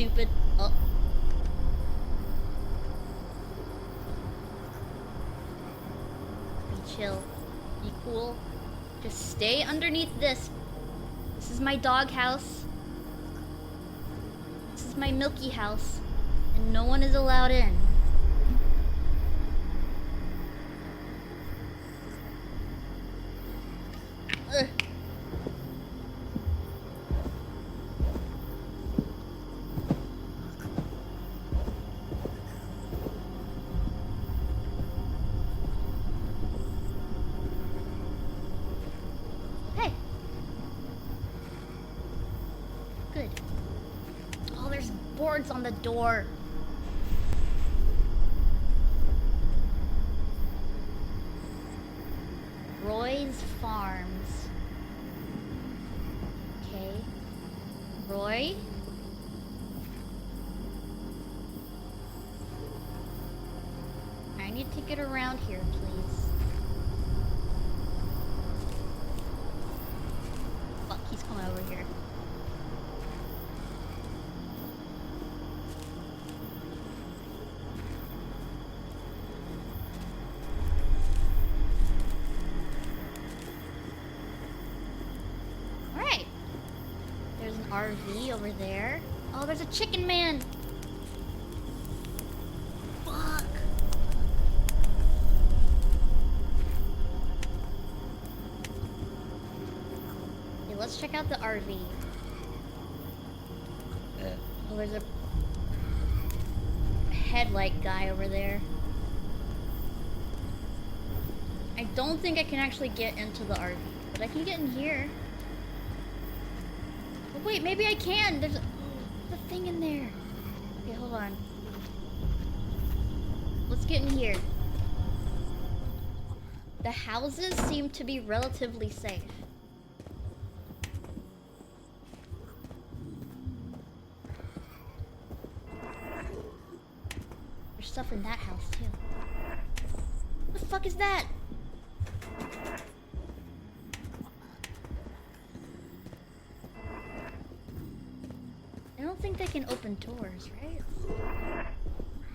stupid. Oh. Be chill. Be cool. Just stay underneath this. This is my dog house. This is my Milky house. And no one is allowed in. Ugh. Hey. Good. Oh, there's boards on the door. Roy's Farms. Okay. Roy? I need to get around here, please. Fuck, he's coming over here. Alright. There's an RV over there. Oh, there's a chicken man! Fuck. Okay, let's check out the RV. Oh, there's a headlight guy over there. I don't think I can actually get into the RV, but I can get in here. Oh, wait, maybe I can. There's a thing in there. Okay, hold on. Let's get in here. The houses seem to be relatively safe. There's stuff in that house too. What the fuck is that? I don't think they can open doors, right?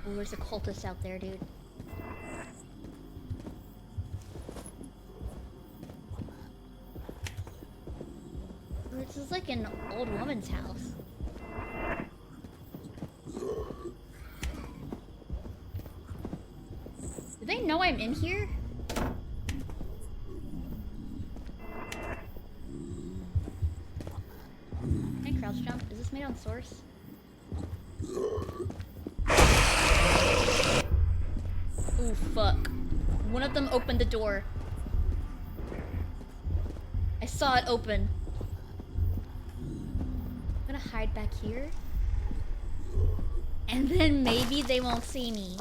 Oh, there's a cultist out there, dude. This is like an old woman's house. Do they know I'm in here? Can I crouch jump? Is this made on source? Oh fuck. One of them opened the door. I saw it open. I'm gonna hide back here. And then maybe they won't see me.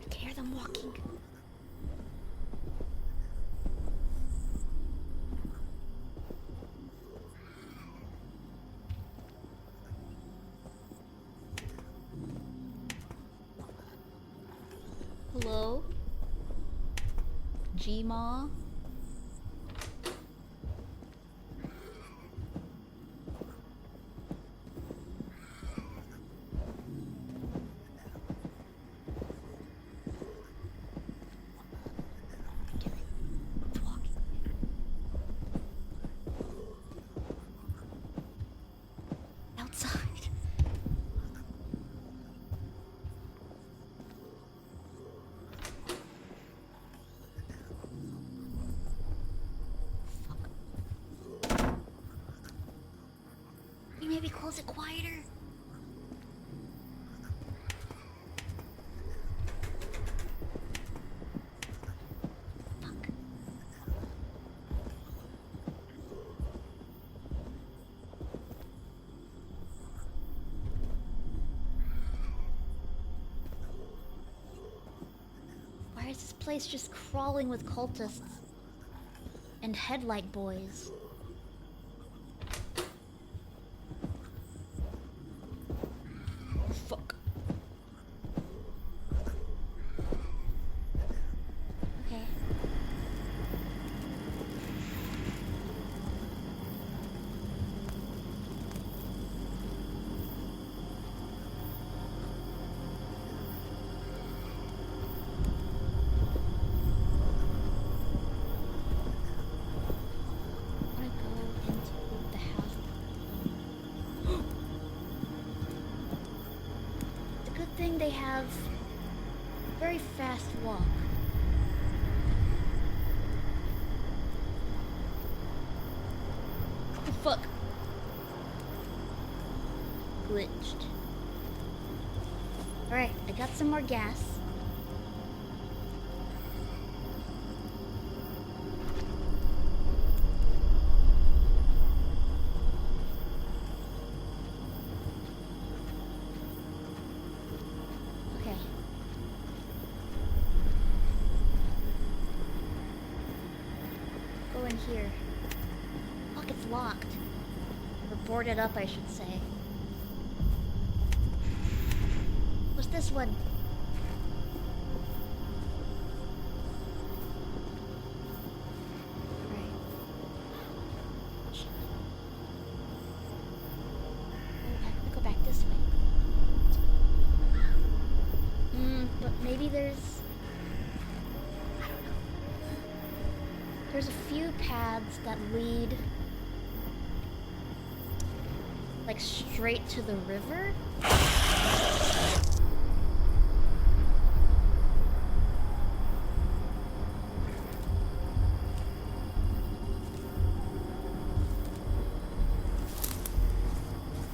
I can hear them walking. Hello? G-Ma? Outside. You maybe close it quieter. Fuck. Why is this place just crawling with cultists and headlight boys? Fuck. assuming they have very fast walk. Oh, fuck. Glitched. Alright, I got some more gas. Okay. Go in here. Fuck, it's locked. Or boarded up, I should say. What's this one? Right. Oh, go back this way. But maybe there's... I don't know. There's a few paths that lead... like straight to the river?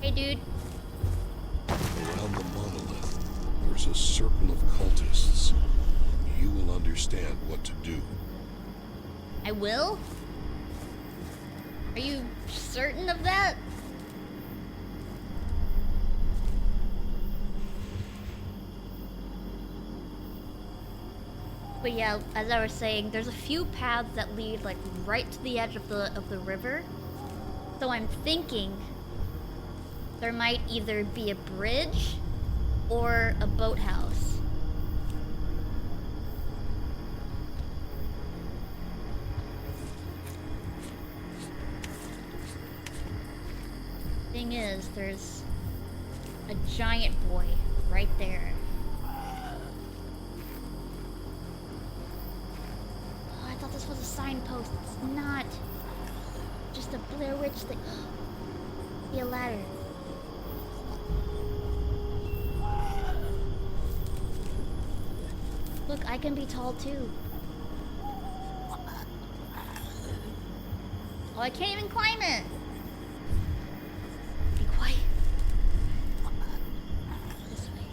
Hey, dude. Around the monolith, there's a circle of cultists. You will understand what to do. I will? Are you certain of that? But yeah, as I was saying, there's a few paths that lead like right to the edge of the river. So I'm thinking there might either be a bridge or a boathouse. Thing is, there's a giant boy right there. Oh, I thought this was a signpost. It's not. Just a Blair Witch thing. Be a ladder. Look, I can be tall too. Oh, I can't even climb it. Be quiet. This way.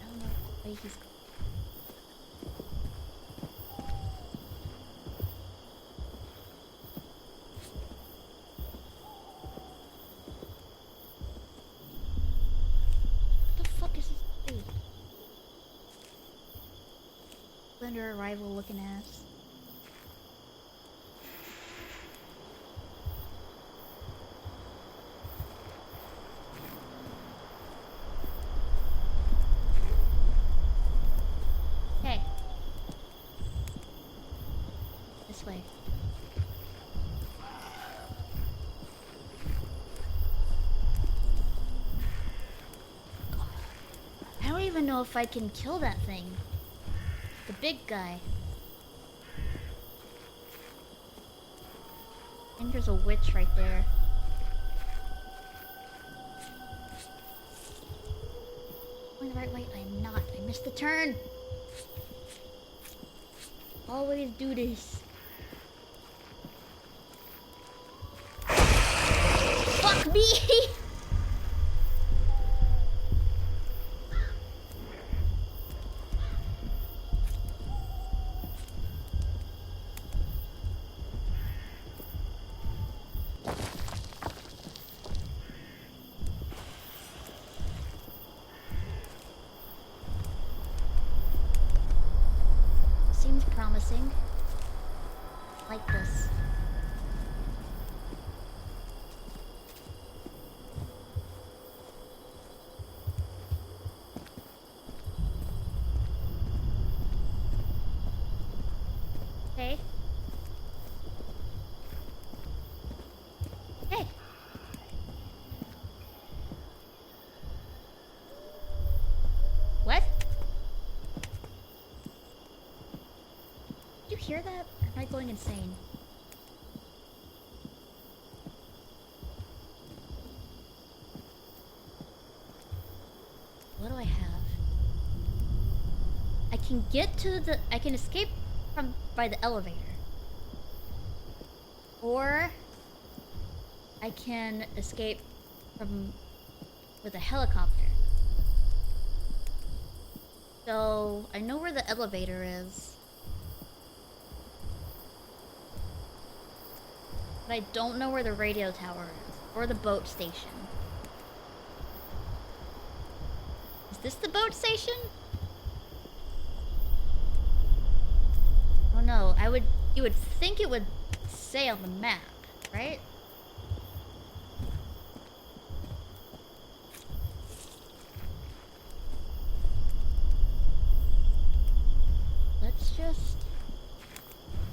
I don't know where he's going. What the fuck is this thing? Slender arrival looking ass. Hey. This way. I don't even know if I can kill that thing. The big guy. I think there's a witch right there. Going the right way? I'm not. I missed the turn. Always do this. Fuck me! Seems promising. Like this. Hey. Hey. you hear that? Or am I going insane? What do I have? I can get to the... I can escape from by the elevator. Or I can escape from with a helicopter. So I know where the elevator is. But I don't know where the radio tower is. Or the boat station. Is this the boat station? Oh no, you would think it would say on the map, right? Let's just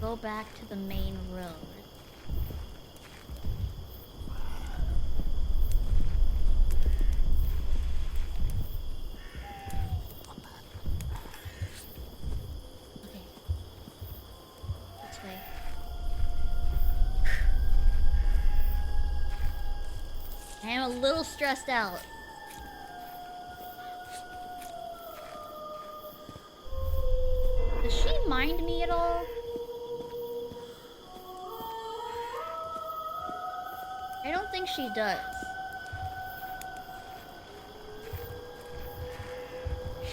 go back to the main road. Okay. This way. I am a little stressed out. Does she mind me at all? I don't think she does.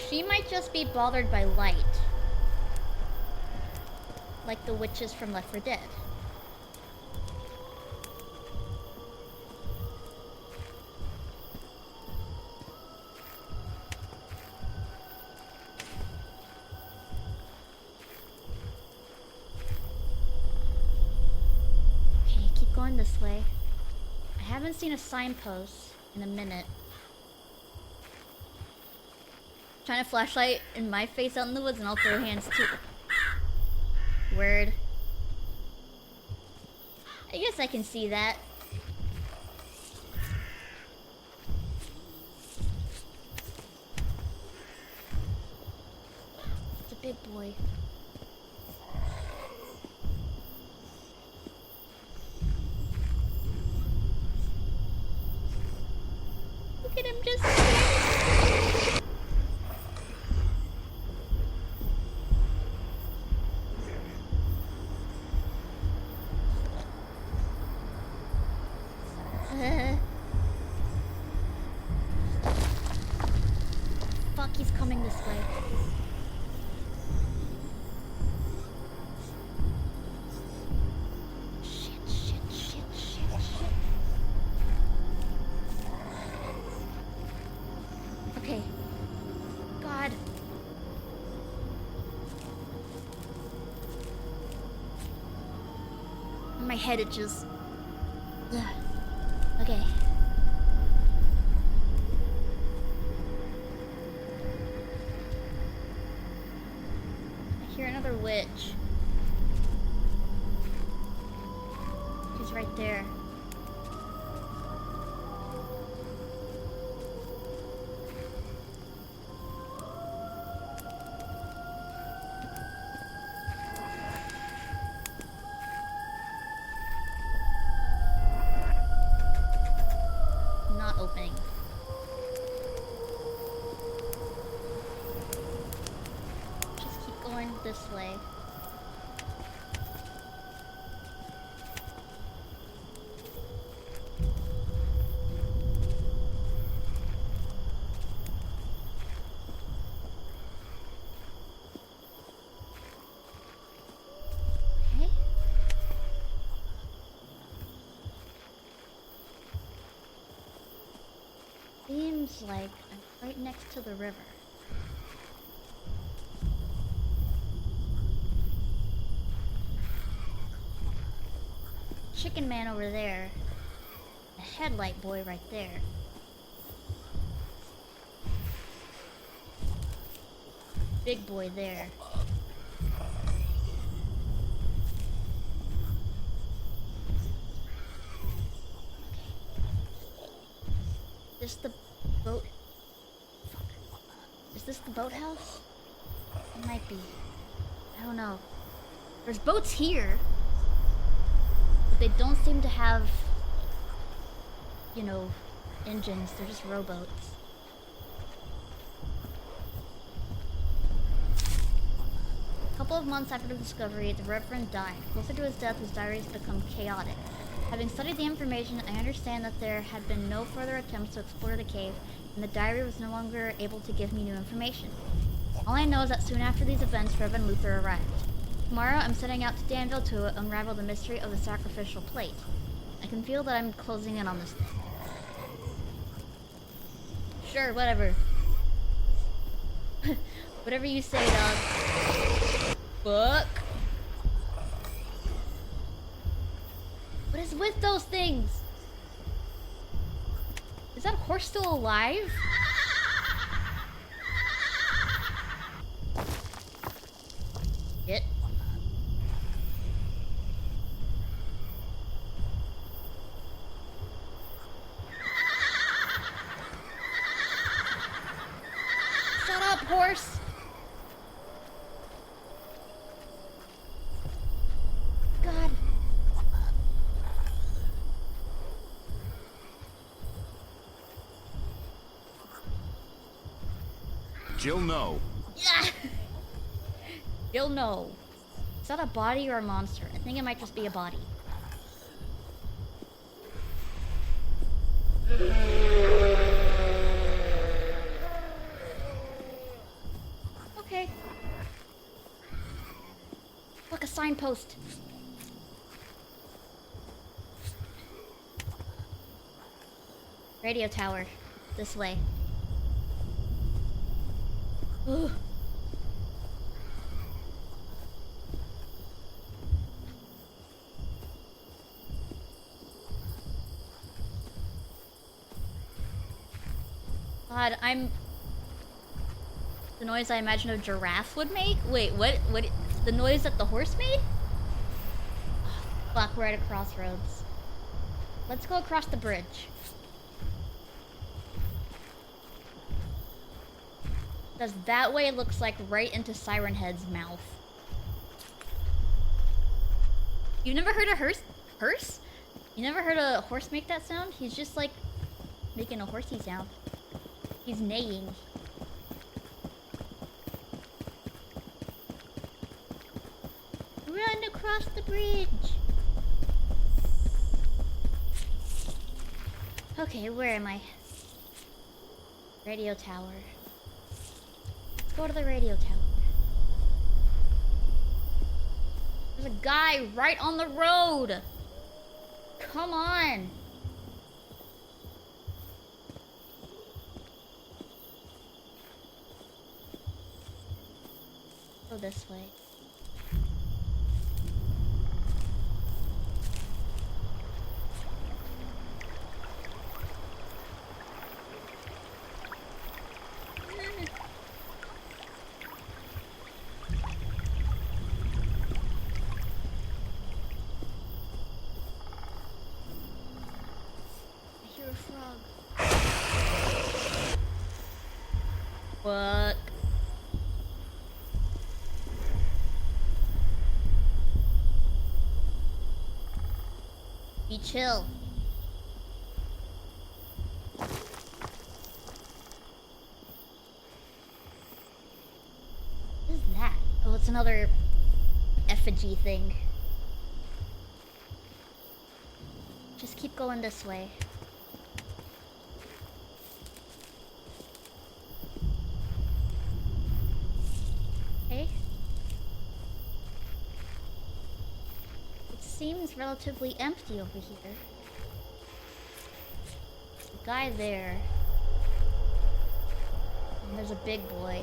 She might just be bothered by light. Like the witches from Left 4 Dead. Okay, keep going this way. I haven't seen a signpost in a minute. Trying to flashlight in my face out in the woods and I'll throw hands too. Word. I guess I can see that. It's a big boy. Look at him just staring. Fuck, he's coming this way. Shit. Okay. God. My head itches. Ugh. Okay. I hear another witch. She's right there. Not opening. Just keep going this way. Okay. Seems like I'm right next to the river. Chicken man over there. A headlight boy right there. Big boy there. Is this the boat? Fuck. Is this the boathouse? It might be. I don't know. There's boats here. But they don't seem to have, you know, engines. They're just rowboats. A couple of months after the discovery, the Reverend died. Closer to his death, his diaries become chaotic. Having studied the information, I understand that there had been no further attempts to explore the cave, and the diary was no longer able to give me new information. All I know is that soon after these events, Reverend Luther arrived. Tomorrow, I'm setting out to Danville to unravel the mystery of the sacrificial plate. I can feel that I'm closing in on this thing. Sure, whatever. Whatever you say, dog. Fuck. What is with those things? Is that horse still alive? Shit. Shut up, horse! God. Jill, no. Yeah. You'll know. Is that a body or a monster? I think it might just be a body. Okay. Look, a signpost. Radio tower. This way. Ugh. God, I'm... The noise I imagine a giraffe would make? Wait, what? The noise that the horse made? Oh, fuck, we're at a crossroads. Let's go across the bridge. Because that way it looks like right into Siren Head's mouth. You've never heard a hearse? You never heard a horse make that sound? He's just like making a horsey sound. He's neighing. Run across the bridge! Okay, where am I? Radio tower. Let's go to the radio tower. There's a guy right on the road! Come on! Go this way. I hear a frog. Fuck. Be chill. What is that? Oh, it's another effigy thing. Just keep going this way. Okay. It seems relatively empty over here. There's a guy there. And there's a big boy.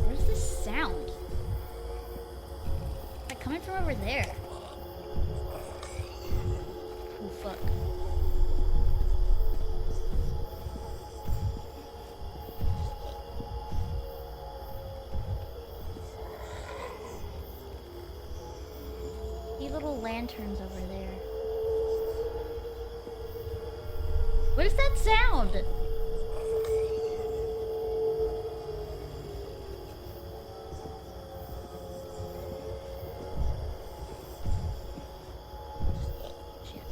Where's this sound? Is that coming from over there? Oh, fuck. See little lanterns over there. What is that sound? Shit.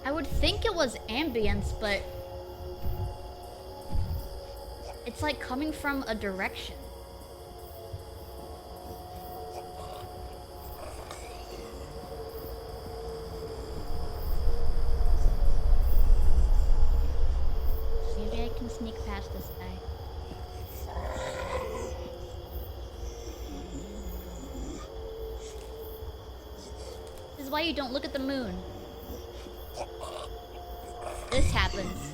I would think it was ambience, but it's like coming from a direction. Maybe I can sneak past this guy. This is why you don't look at the moon. This happens.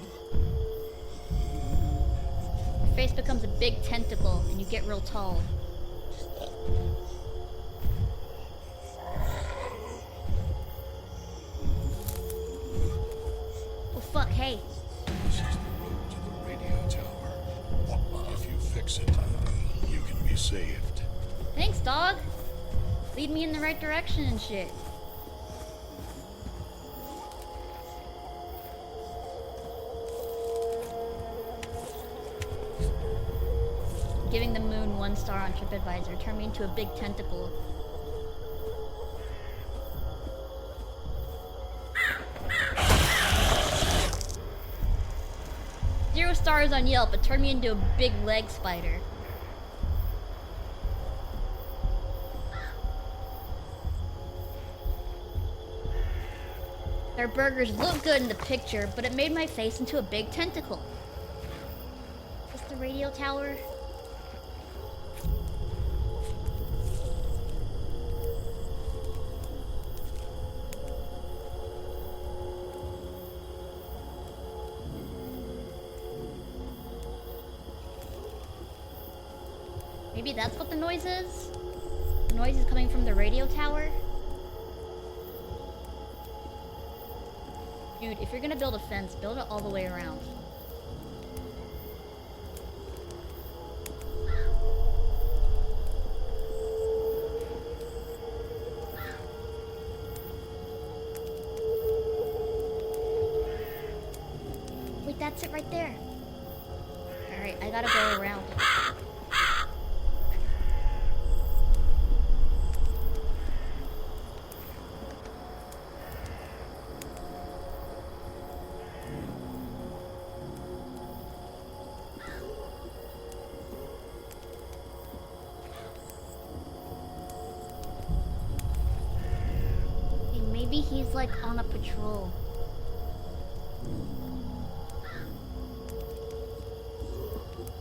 Your face becomes a big tentacle and you get real tall. Oh fuck, hey. This is the road to the radio tower. If you fix it, you can be saved. Thanks, dog. Lead me in the right direction and shit. Giving the moon 1 star on TripAdvisor turned me into a big tentacle. Zero stars on Yelp, it turned me into a big leg spider. Their burgers look good in the picture, but it made my face into a big tentacle. Is this the radio tower? Maybe that's what the noise is? The noise is coming from the radio tower? Dude, if you're gonna build a fence, build it all the way around. Wait, that's it right there. Alright, I gotta go around. Maybe he's like on a patrol.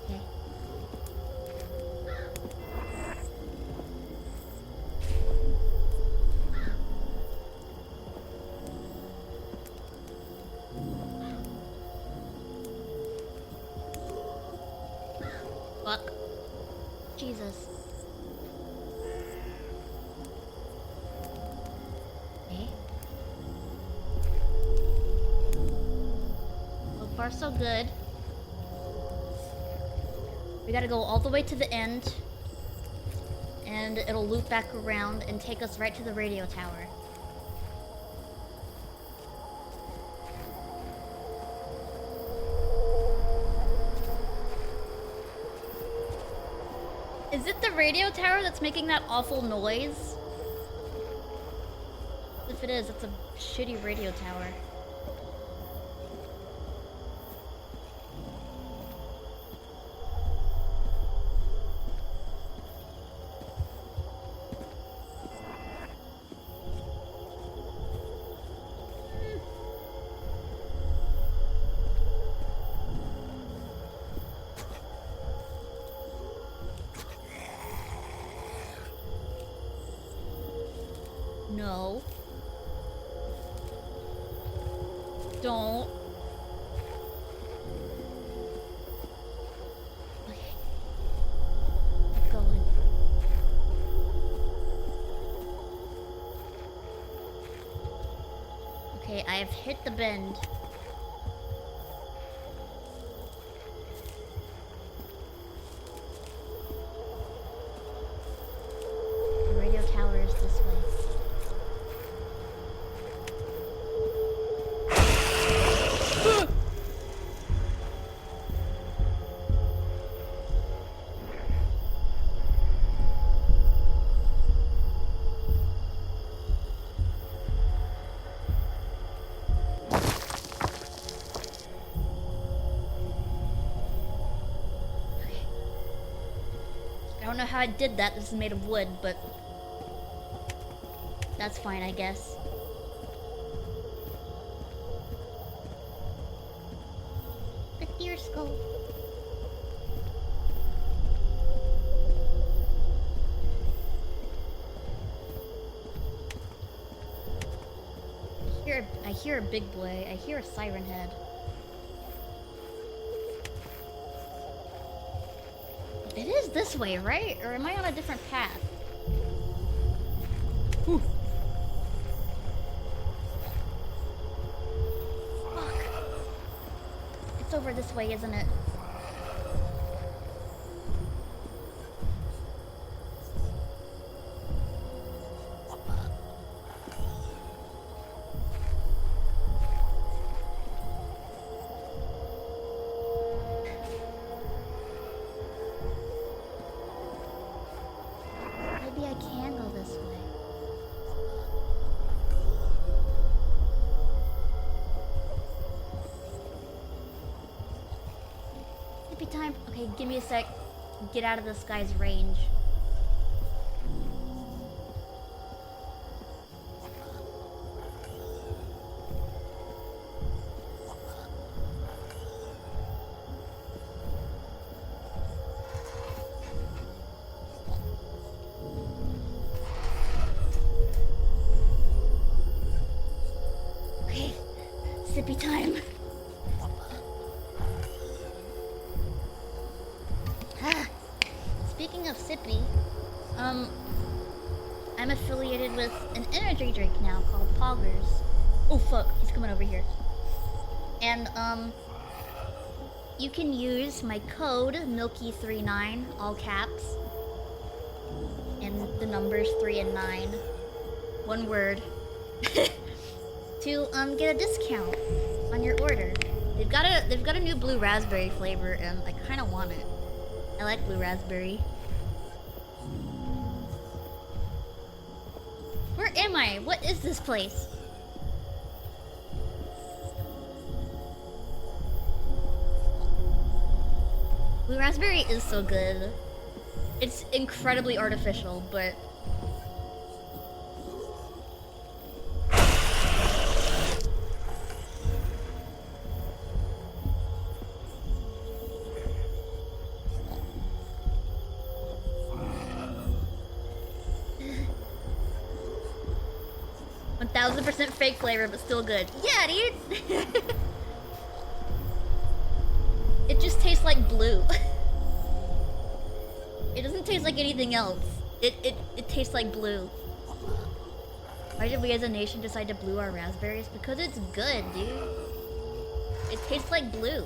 Okay. Fuck. Jesus. Far so good. We gotta go all the way to the end, and it'll loop back around and take us right to the radio tower. Is it the radio tower that's making that awful noise? If it is, it's a shitty radio tower. No. Don't. Okay. Keep going. Okay, I have hit the bend. The radio tower is this way. know how I did that. This is made of wood, but that's fine, I guess. The deer skull. I hear a big boy. I hear a siren head. It is this way, right? Or am I on a different path? Whew. Fuck. It's over this way, isn't it? Maybe I can go this way. Maybe time. Okay, give me a sec. Get out of this guy's range. Okay, sippy time. Speaking of sippy, I'm affiliated with an energy drink now called Poggers. Oh fuck, he's coming over here. And you can use my code Milky39, all caps, and the numbers 3 and 9, one word, to get a discount on your order. They've got a new blue raspberry flavor, and I kind of want it. I like blue raspberry. Where am I? What is this place? Blue raspberry is so good. It's incredibly artificial, but... %1,000% fake flavor, but still good. Yeah, dude! It just tastes like blue. It doesn't taste like anything else. It tastes like blue. Why did we as a nation decide to blue our raspberries? Because it's good, dude. It tastes like blue.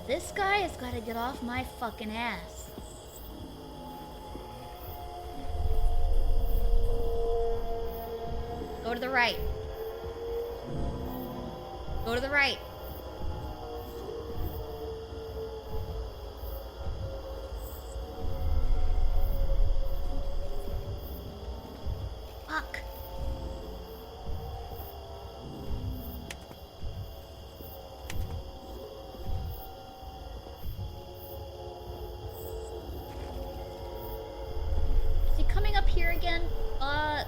This guy has got to get off my fucking ass. Go to the right. Go to the right. Fuck. Is he coming up here again? Fuck.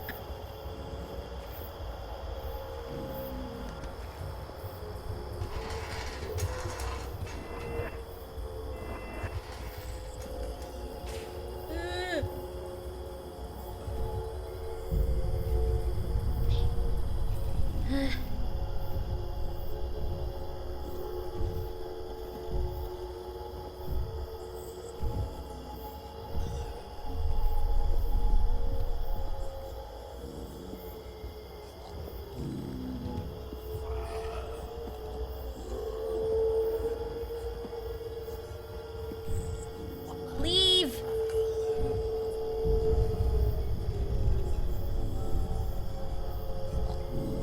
Leave.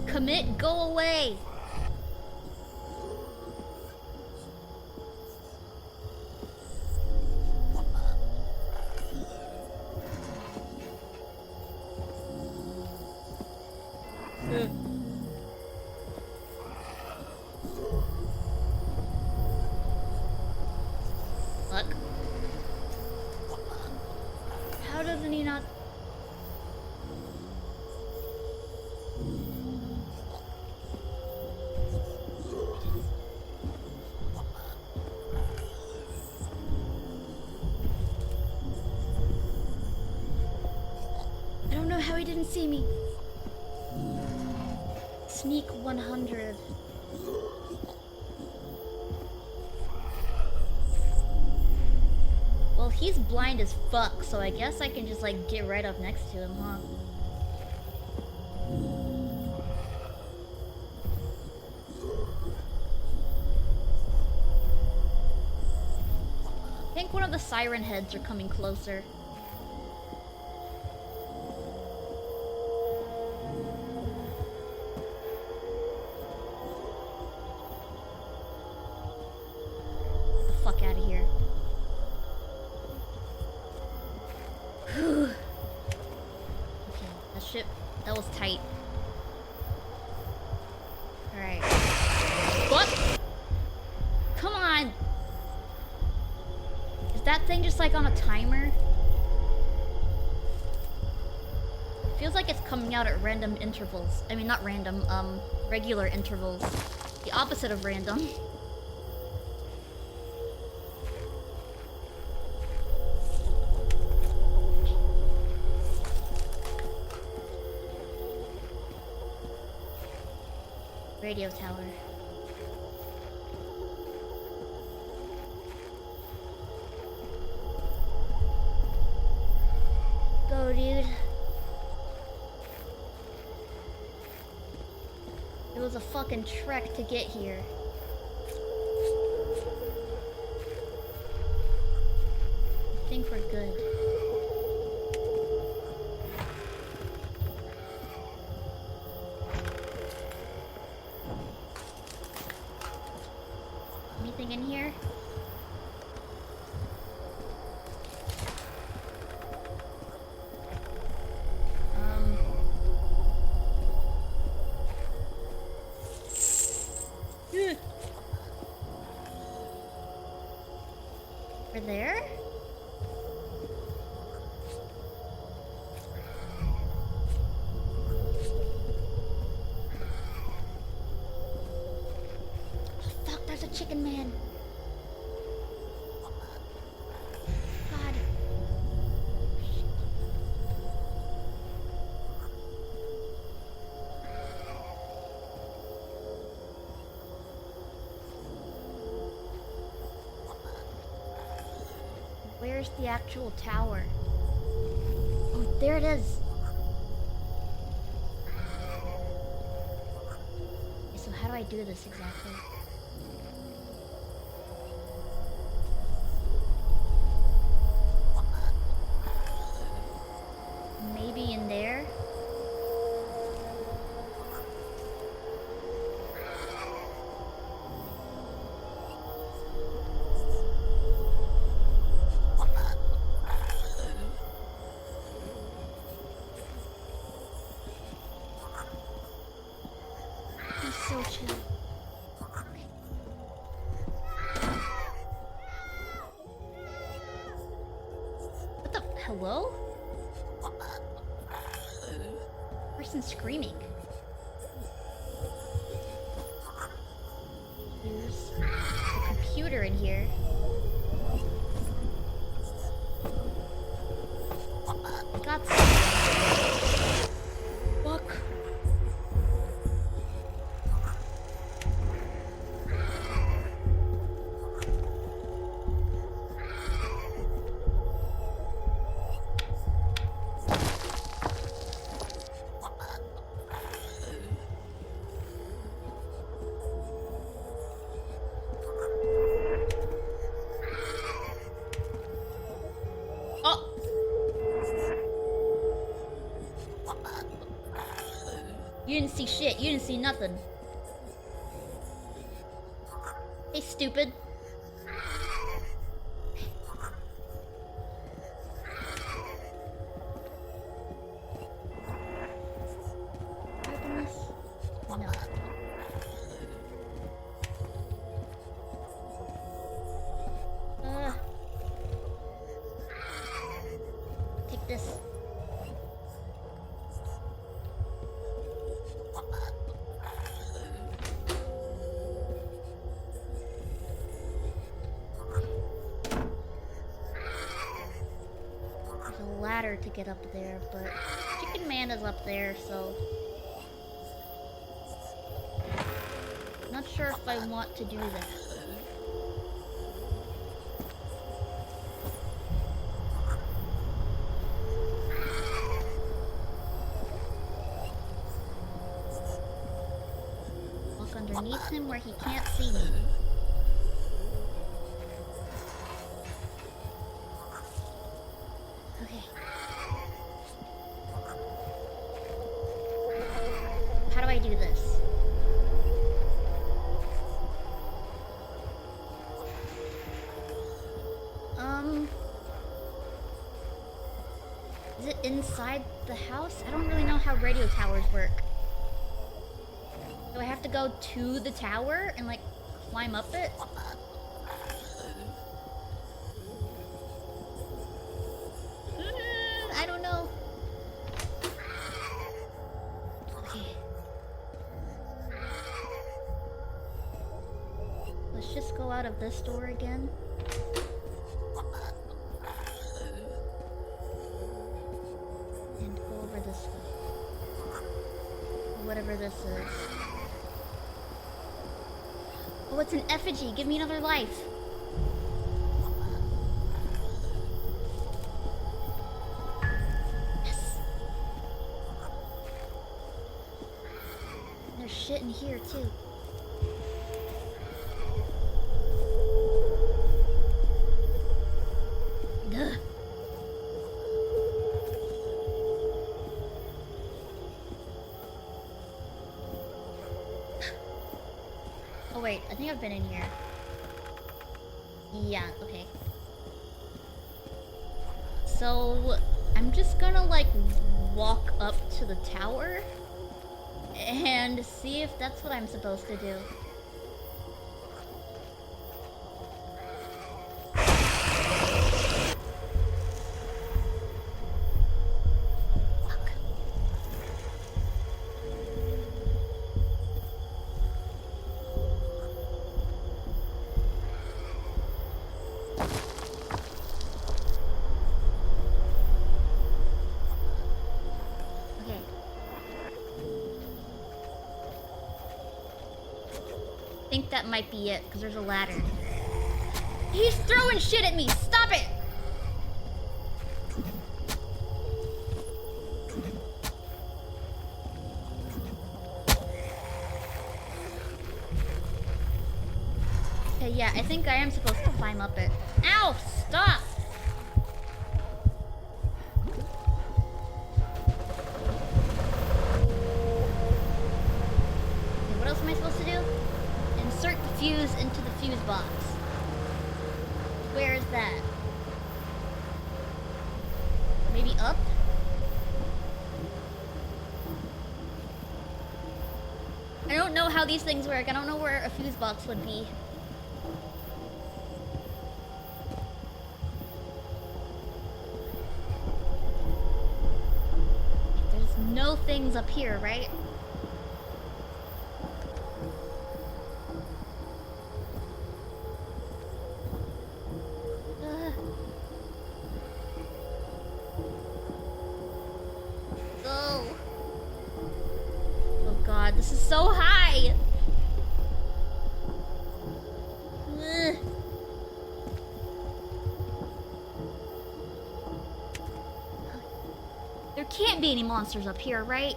Commit, go away. didn't see me. Sneak 100. Well, he's blind as fuck, so I guess I can just like get right up next to him, huh? I think one of the siren heads are coming closer. Get the fuck out of here. Okay, that shit, that was tight. Alright. What? Come on! Is that thing just like on a timer? Feels like it's coming out at random intervals. I mean, not random, regular intervals. The opposite of random. Radio tower. Go, dude. It was a fucking trek to get here. I think we're good. Anything in here? We're there? Oh fuck, there's a chicken man. God. Where's the actual tower? Oh, there it is. Okay, so how do I do this exactly? Maybe in there? He's so chill. What the? Hello? Person screaming. There's a computer in here. I got some. Fuck. Oh! You didn't see shit. You didn't see nothing. Hey, stupid. Open this? No. Take this. There's a ladder to get up there, but second man is up there, so... Not sure if I want to do that. Walk underneath him where he can't see me. Okay. How do I do this? Is it inside the house? I don't really know how radio towers work. Do I have to go to the tower and like climb up it? I don't know. Okay. Let's just go out of this door again. And go over this way. Whatever this is. Oh, it's an effigy. Give me another life. Yes. There's shit in here, too. Duh. Oh wait, I think I've been in here. Yeah, okay. So, I'm just gonna like walk up to the tower and see if that's what I'm supposed to do. I think that might be it, because there's a ladder. He's throwing shit at me! Stop it! Okay, yeah, I think I am supposed to climb up it. Ow! Stop! Okay, what else am I supposed to do? Insert the fuse into the fuse box. Where is that? Maybe up? I don't know how these things work. I don't know where a fuse box would be. There's no things up here, right? This is so high! Ugh. There can't be any monsters up here, right?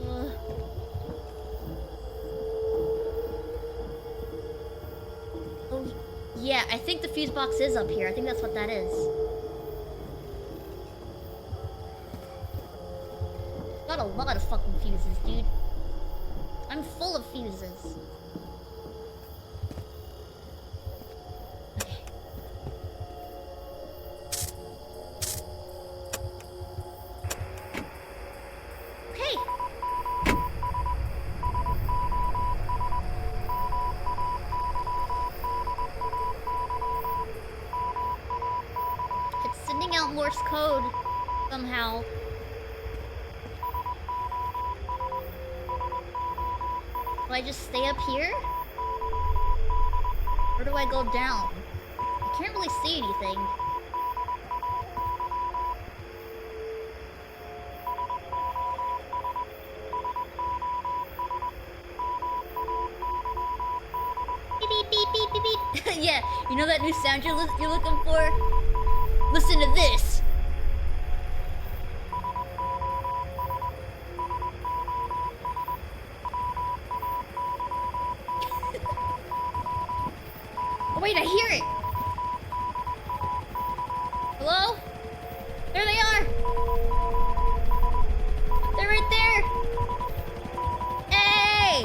Ugh. Oh, yeah, I think the fuse box is up here. I think that's what that is. Got a lot of fucking fuses, dude. I'm full of fuses. Okay. Okay. It's sending out Morse code somehow. Do I just stay up here? Or do I go down? I can't really see anything. beep, beep, beep. Yeah, you know that new sound you're looking for? Listen to this. Oh wait, I hear it. Hello? There they are. They're right there. Hey!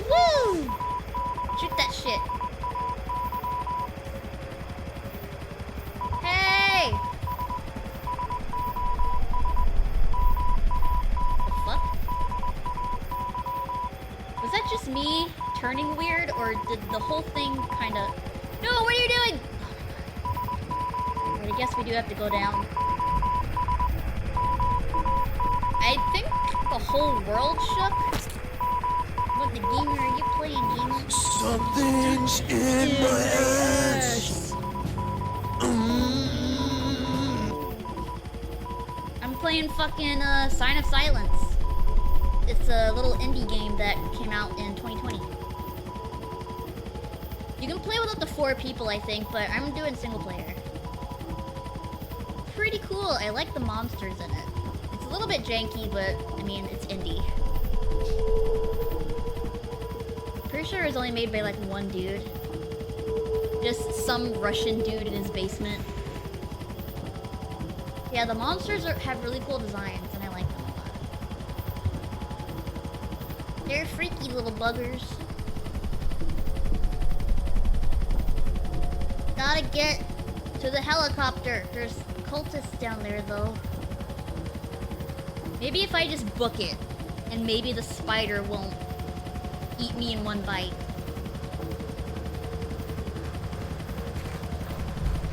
Woo! Shoot that shit. Hey! The fuck? Was that just me turning weird, or did the whole thing kind of... No, what are you doing? But I guess we do have to go down. I think the whole world shook. What the gamer are you playing, gamer? Something's in my ass. I'm playing fucking Sign of Silence. It's a little indie game that came out in 2020. You can play with up to 4 people, I think, but I'm doing single player. Pretty cool. I like the monsters in it. It's a little bit janky, but I mean, it's indie. Pretty sure it was only made by like one dude. Just some Russian dude in his basement. Yeah, the monsters have really cool designs, and I like them a lot. They're freaky little buggers. Gotta get to the helicopter. There's cultists down there, though. Maybe if I just book it, and maybe the spider won't eat me in one bite.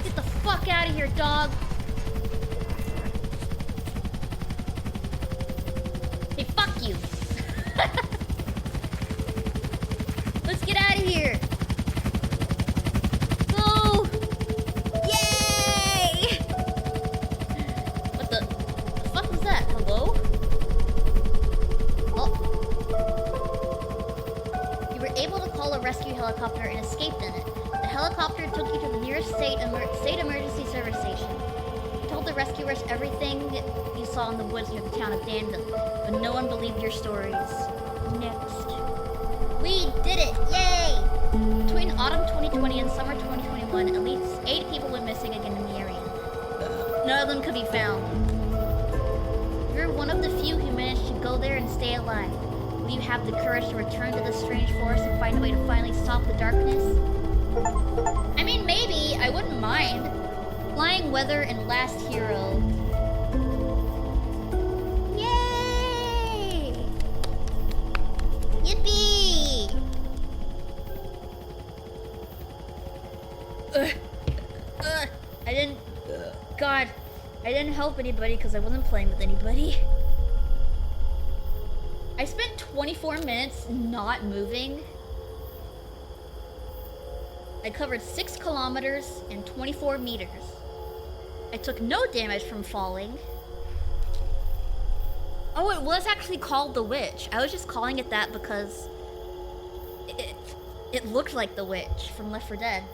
Get the fuck out of here, dog! Hey, fuck you! Let's get out of here! Go! Yay! What the fuck was that? Hello? Oh. You were able to call a rescue helicopter and escaped in it. The helicopter took you to the nearest state emergency service station. You told the rescuers everything you saw in the woods near the town of Danville, but no one believed your stories. Next. We did it! Yay! Between autumn 2020 and summer 2021, at least 8 people went missing again in the area. None of them could be found. You're one of the few who managed to go there and stay alive. Will you have the courage to return to this strange forest and find a way to finally stop the darkness? I mean, maybe. I wouldn't mind. Flying Weather and Last Hero. Yay! Yippee! I didn't... God. I didn't help anybody because I wasn't playing with anybody. I spent 24 minutes not moving. I covered 6 kilometers and 24 meters. I took no damage from falling. Oh, it was actually called The Witch. I was just calling it that because it looked like The Witch from Left 4 Dead.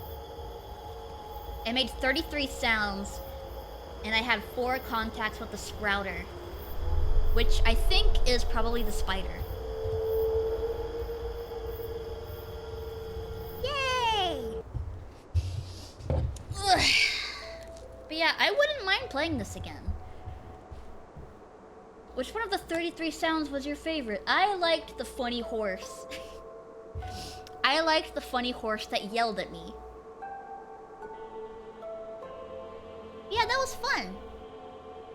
I made 33 sounds, and I had 4 contacts with the Sprouter, which I think is probably the spider. Yay! Ugh. But yeah, I wouldn't mind playing this again. Which one of the 33 sounds was your favorite? I liked the funny horse. I liked the funny horse that yelled at me. Yeah, that was fun.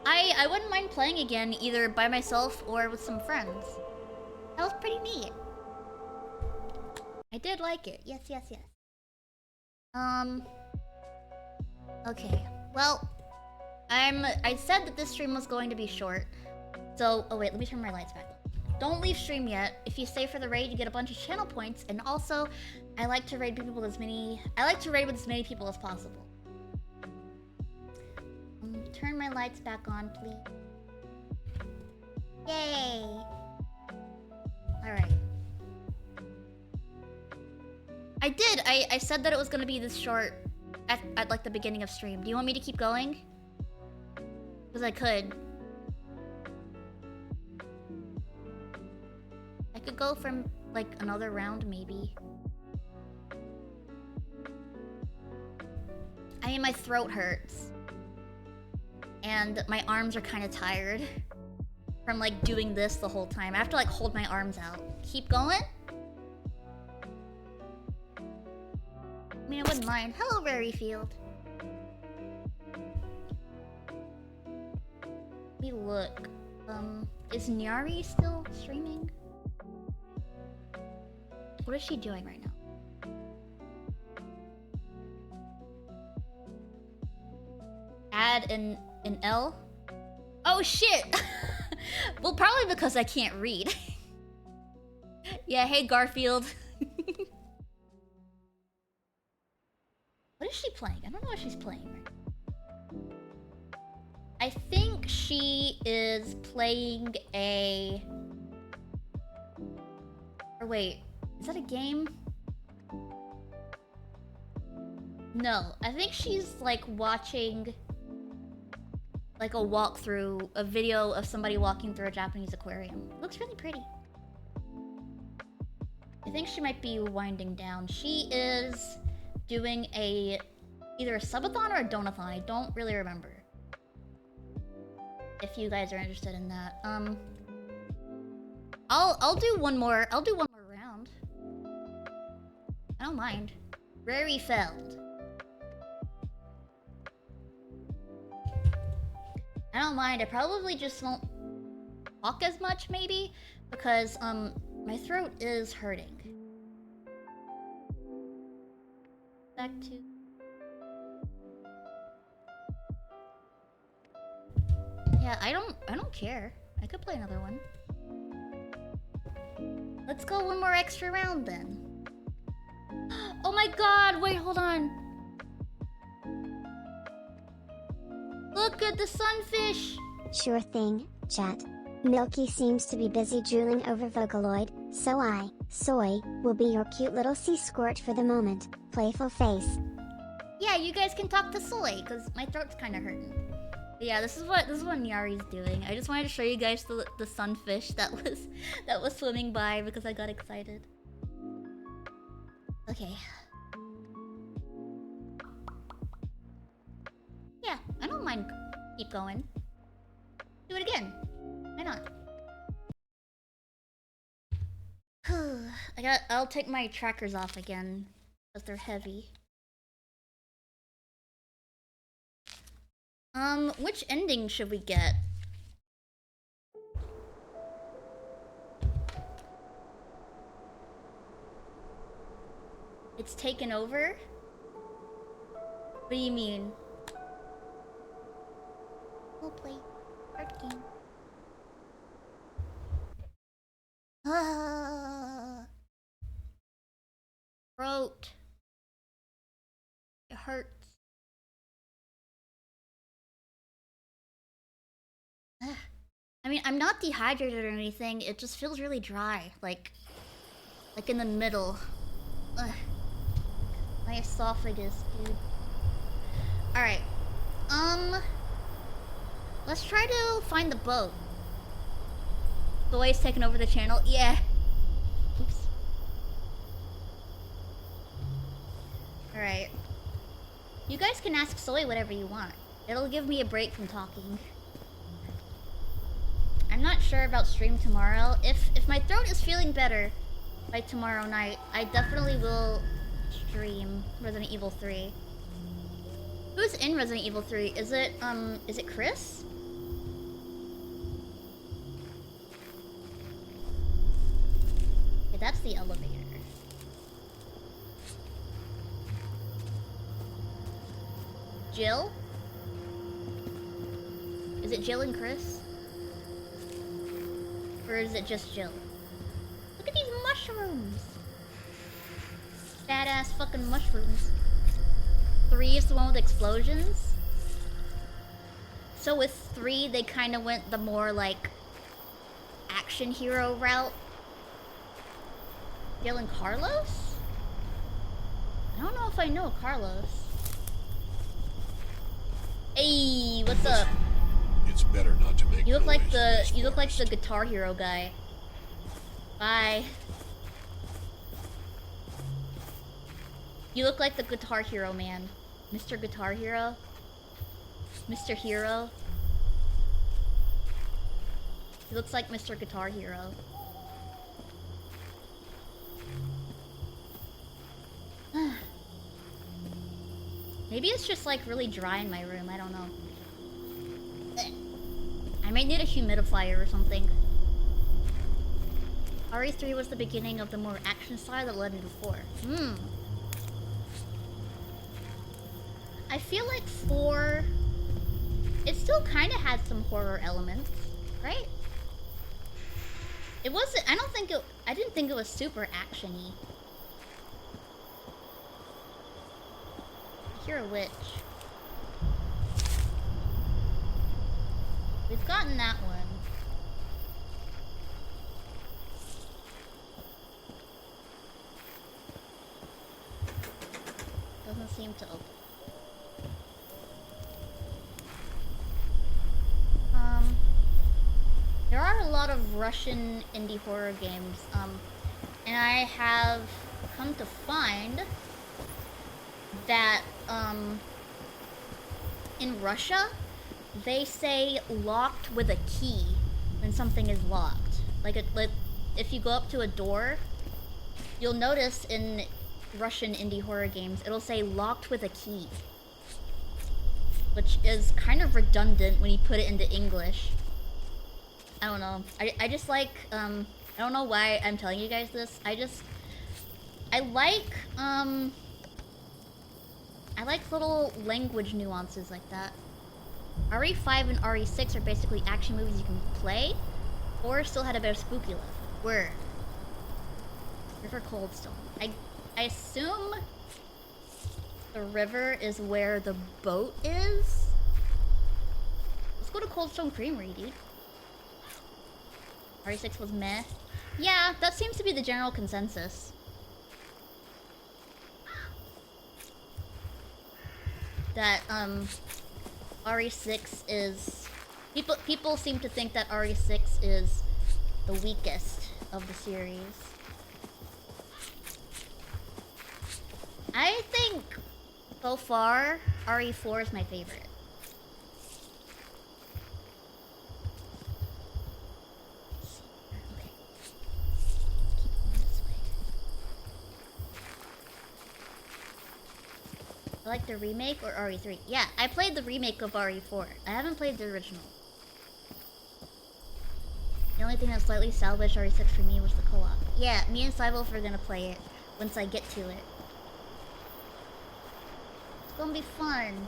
I wouldn't mind playing again, either by myself or with some friends. That was pretty neat. I did like it. Yes, yes, yes. Okay. Well, I said that this stream was going to be short. So, oh wait, let me turn my lights back on. Don't leave stream yet. If you stay for the raid, you get a bunch of channel points, and also, I like to raid people with as many people as possible. Turn my lights back on, please. Yay! Alright. I did. I said that it was gonna be this short at like the beginning of stream. Do you want me to keep going? Because I could. I could go from like another round maybe. I mean, my throat hurts. And my arms are kind of tired from like doing this the whole time. I have to like hold my arms out. Keep going? I mean, I wouldn't mind. Hello, Raryfield. Let me look. Is Nyari still streaming? What is she doing right now? Add an L? Oh shit! Well, probably because I can't read. Yeah, hey Garfield. What is she playing? I don't know what she's playing right now. I think she is playing a... Or wait, is that a game? No, I think she's like watching like a walkthrough, a video of somebody walking through a Japanese aquarium. It looks really pretty. I think she might be winding down. She is doing either a subathon or a donathon. I don't really remember. If you guys are interested in that. I'll do one more. I'll do one more round. I don't mind. Raryfeld. I don't mind. I probably just won't talk as much, maybe, because my throat is hurting. Back to... Yeah, I don't care. I could play another one. Let's go one more extra round then. Oh my god, wait, hold on. Look at the sunfish! Sure thing, chat. Milky seems to be busy drooling over Vocaloid, so I, Soy, will be your cute little sea squirt for the moment. Playful face. Yeah, you guys can talk to Soy, because my throat's kind of hurting. But yeah, this is what Nyari's doing. I just wanted to show you guys the sunfish that was swimming by because I got excited. Okay. Yeah, I don't mind. Keep going. Do it again. Why not? I'll take my trackers off again because they're heavy. Which ending should we get? It's taken over? What do you mean? We'll play card game. Throat. It hurts. I mean, I'm not dehydrated or anything. It just feels really dry, like in the middle. Ugh. My esophagus, dude. All right. Let's try to find the boat. Soy's taking over the channel. Yeah. Oops. All right. You guys can ask Soy whatever you want. It'll give me a break from talking. I'm not sure about stream tomorrow. If my throat is feeling better by tomorrow night, I definitely will stream Resident Evil 3. Who's in Resident Evil 3? Is it Chris? Okay, that's the elevator. Jill? Is it Jill and Chris? Or is it just Jill? Look at these mushrooms! Badass fucking mushrooms. 3 is the one with explosions? So with 3, they kind of went the more, like, action hero route. Jill and Carlos? I don't know if I know Carlos. Hey, what's up? It's better not to make You look like noise in this the forest. Guitar Hero guy. Bye. You look like the Guitar Hero man. Mr. Guitar Hero. Mr. Hero. He looks like Mr. Guitar Hero. Maybe it's just like really dry in my room, I don't know. I might need a humidifier or something. RE3 was the beginning of the more action style that led into 4. I feel like 4... It still kind of had some horror elements, right? It wasn't... I didn't think it was super action-y. I hear a witch. We've gotten that one. Doesn't seem to open. There are a lot of Russian indie horror games, and I have come to find that, in Russia, they say locked with a key when something is locked. Like if you go up to a door, you'll notice in Russian indie horror games, it'll say locked with a key. Which is kind of redundant when you put it into English. I don't know. I just like, I don't know why I'm telling you guys this. I like little language nuances like that. RE5 and RE6 are basically action movies you can play, or still had a bit of spooky left. Word. River Coldstone. I assume the river is where the boat is? Let's go to Coldstone Creamery, dude. RE6 was meh. Yeah, that seems to be the general consensus. That, RE6 is... People seem to think that RE6 is the weakest of the series. I think, so far, RE4 is my favorite. Okay. Keep going this way. I like the remake or RE3? Yeah, I played the remake of RE4. I haven't played the original. The only thing that slightly salvaged RE6 for me was the co-op. Yeah, me and Cybelf are gonna play it once I get to it. It's gonna be fun.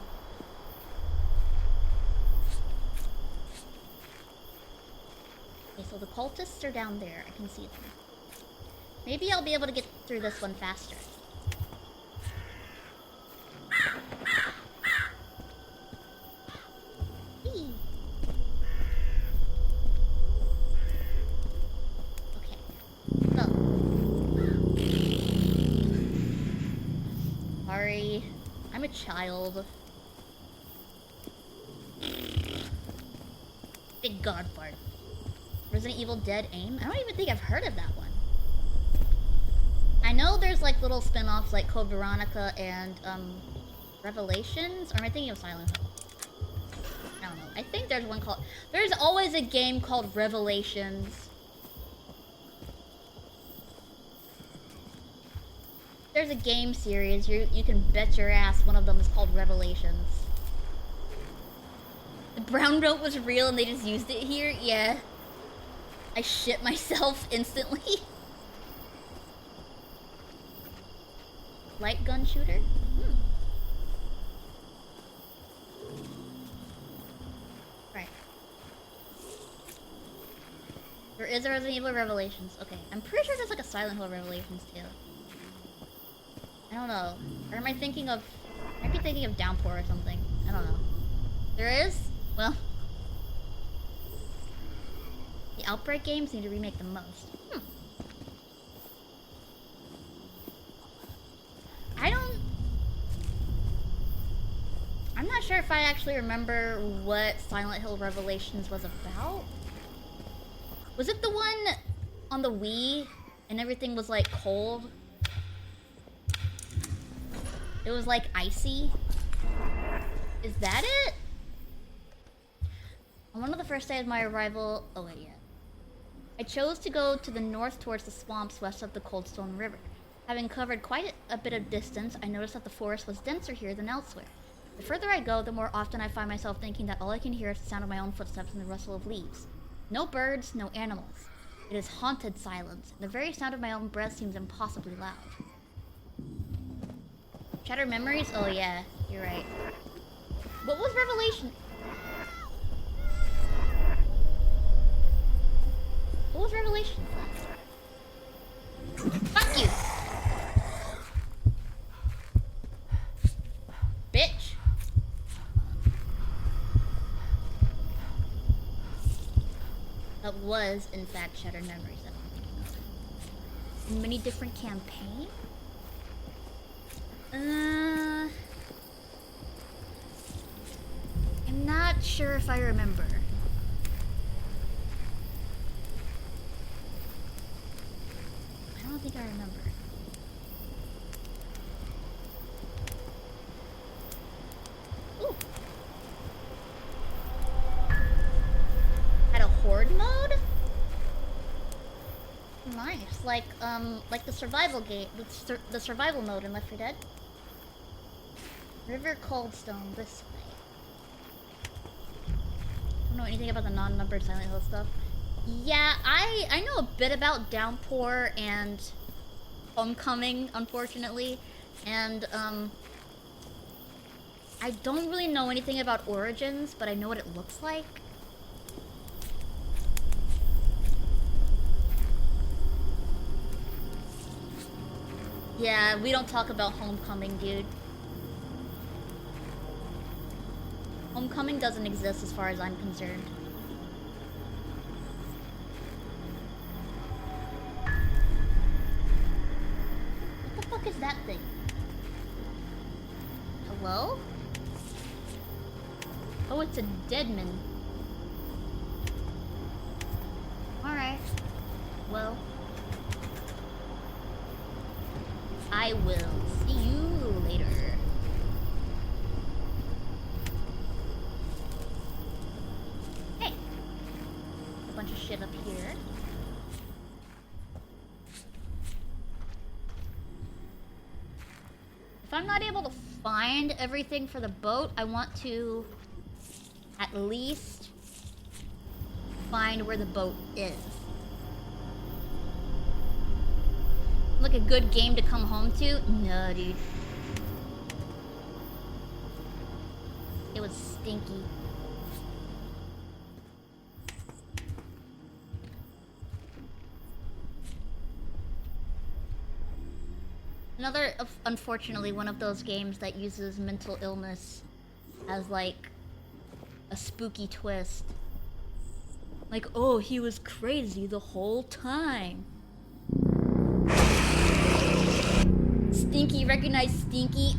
Okay, so the cultists are down there. I can see them. Maybe I'll be able to get through this one faster. Whee! Okay. So. Sorry. I'm a child. Big god fart. Resident Evil Dead Aim? I don't even think I've heard of that one. I know there's like little spin-offs like Code Veronica and Revelations, or am I thinking of Silent Hill? I don't know. I think there's one called... There's always a game called Revelations. There's a game series, you can bet your ass one of them is called Revelations. The brown note was real and they just used it here? Yeah. I shit myself instantly. Light gun shooter? Right. There is a Resident Evil Revelations. Okay, I'm pretty sure there's like a Silent Hill Revelations too. I don't know. Or am I thinking of... I might be thinking of Downpour or something. I don't know. There is? Well... The Outbreak games need to remake the most. I don't... sure if I actually remember what Silent Hill Revelations was about. Was it the one on the Wii and everything was like cold? It was like icy? Is that it? On one of the first days of my arrival... Oh wait, yeah. I chose to go to the north towards the swamps west of the Coldstone River. Having covered quite a bit of distance, I noticed that the forest was denser here than elsewhere. The further I go, the more often I find myself thinking that all I can hear is the sound of my own footsteps and the rustle of leaves. No birds, no animals. It is haunted silence, and the very sound of my own breath seems impossibly loud. Shattered memories? Oh yeah, you're right. What was Revelation? What was Revelation? Fuck you! Bitch! That was, in fact, Shattered Memories that I'm thinking of. Many different campaigns? I'm not sure if I remember. I don't think I remember. Ooh. Had a horde mode? Nice. Like the survival game, the survival mode in Left 4 Dead. River Coldstone, this way. Don't know anything about the non-numbered Silent Hill stuff. Yeah, I know a bit about Downpour and Homecoming, unfortunately. And, I don't really know anything about Origins, but I know what it looks like. Yeah, we don't talk about Homecoming, dude. Homecoming doesn't exist as far as I'm concerned. What the fuck is that thing? Hello? Oh, it's a Deadman. Alright. Well. I will see you later. Hey! A bunch of shit up here. If I'm not able to find everything for the boat, I want to at least find where the boat is. Like a good game to come home to? No, dude. It was stinky. Another, unfortunately, one of those games that uses mental illness as, like, a spooky twist. Like, oh, he was crazy the whole time. Stinky, recognize Stinky.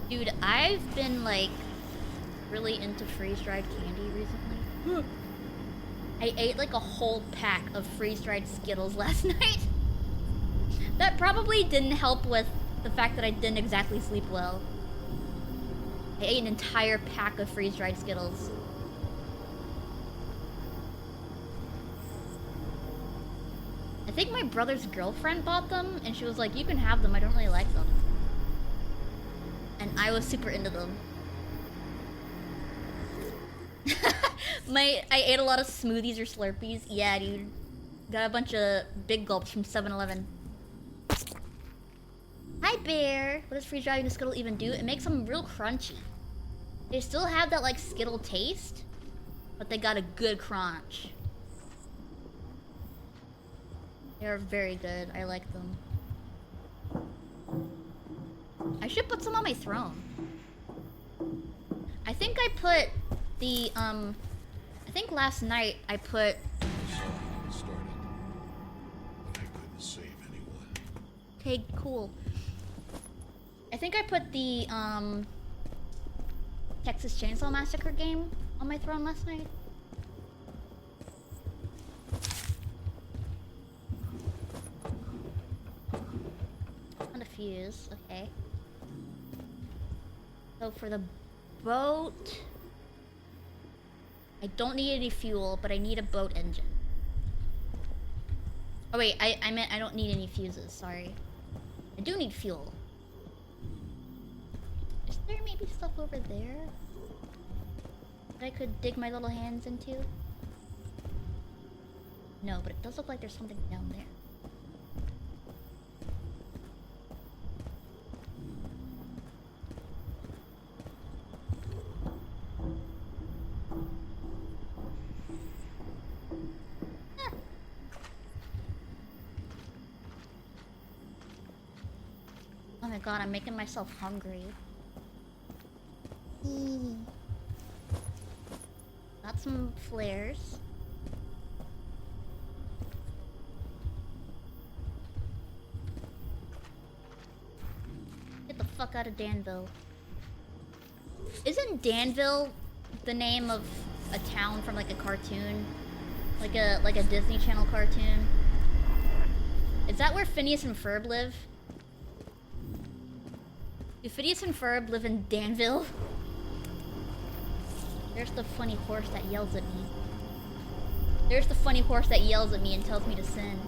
Dude, I've been like really into freeze-dried candy recently. I ate like a whole pack of freeze-dried Skittles last night. That probably didn't help with the fact that I didn't exactly sleep well. I ate an entire pack of freeze-dried Skittles. I think my brother's girlfriend bought them, and she was like, you can have them, I don't really like them. And I was super into them. I ate a lot of smoothies or Slurpees. Yeah, dude. Got a bunch of big gulps from 7-Eleven. Hi, Bear! What does freeze-drying a Skittle even do? It makes them real crunchy. They still have that, like, Skittle taste, but they got a good crunch. They are very good. I like them. I should put some on my throne. I think I put the I think last night I put... I saw how it started, but I couldn't save anyone. Okay, cool. I think I put the, Texas Chainsaw Massacre game on my throne last night. Found a fuse, okay. So for the boat... I don't need any fuel, but I need a boat engine. Oh wait, I meant I don't need any fuses, sorry. I do need fuel. Is there maybe stuff over there that I could dig my little hands into? No, but it does look like there's something down there. Oh my god, I'm making myself hungry. Got some flares. Get the fuck out of Danville. Isn't Danville the name of a town from like a cartoon? Like a Disney Channel cartoon? Is that where Phineas and Ferb live? Do Phineas and Ferb live in Danville? There's the funny horse that yells at me. There's the funny horse that yells at me and tells me to sin.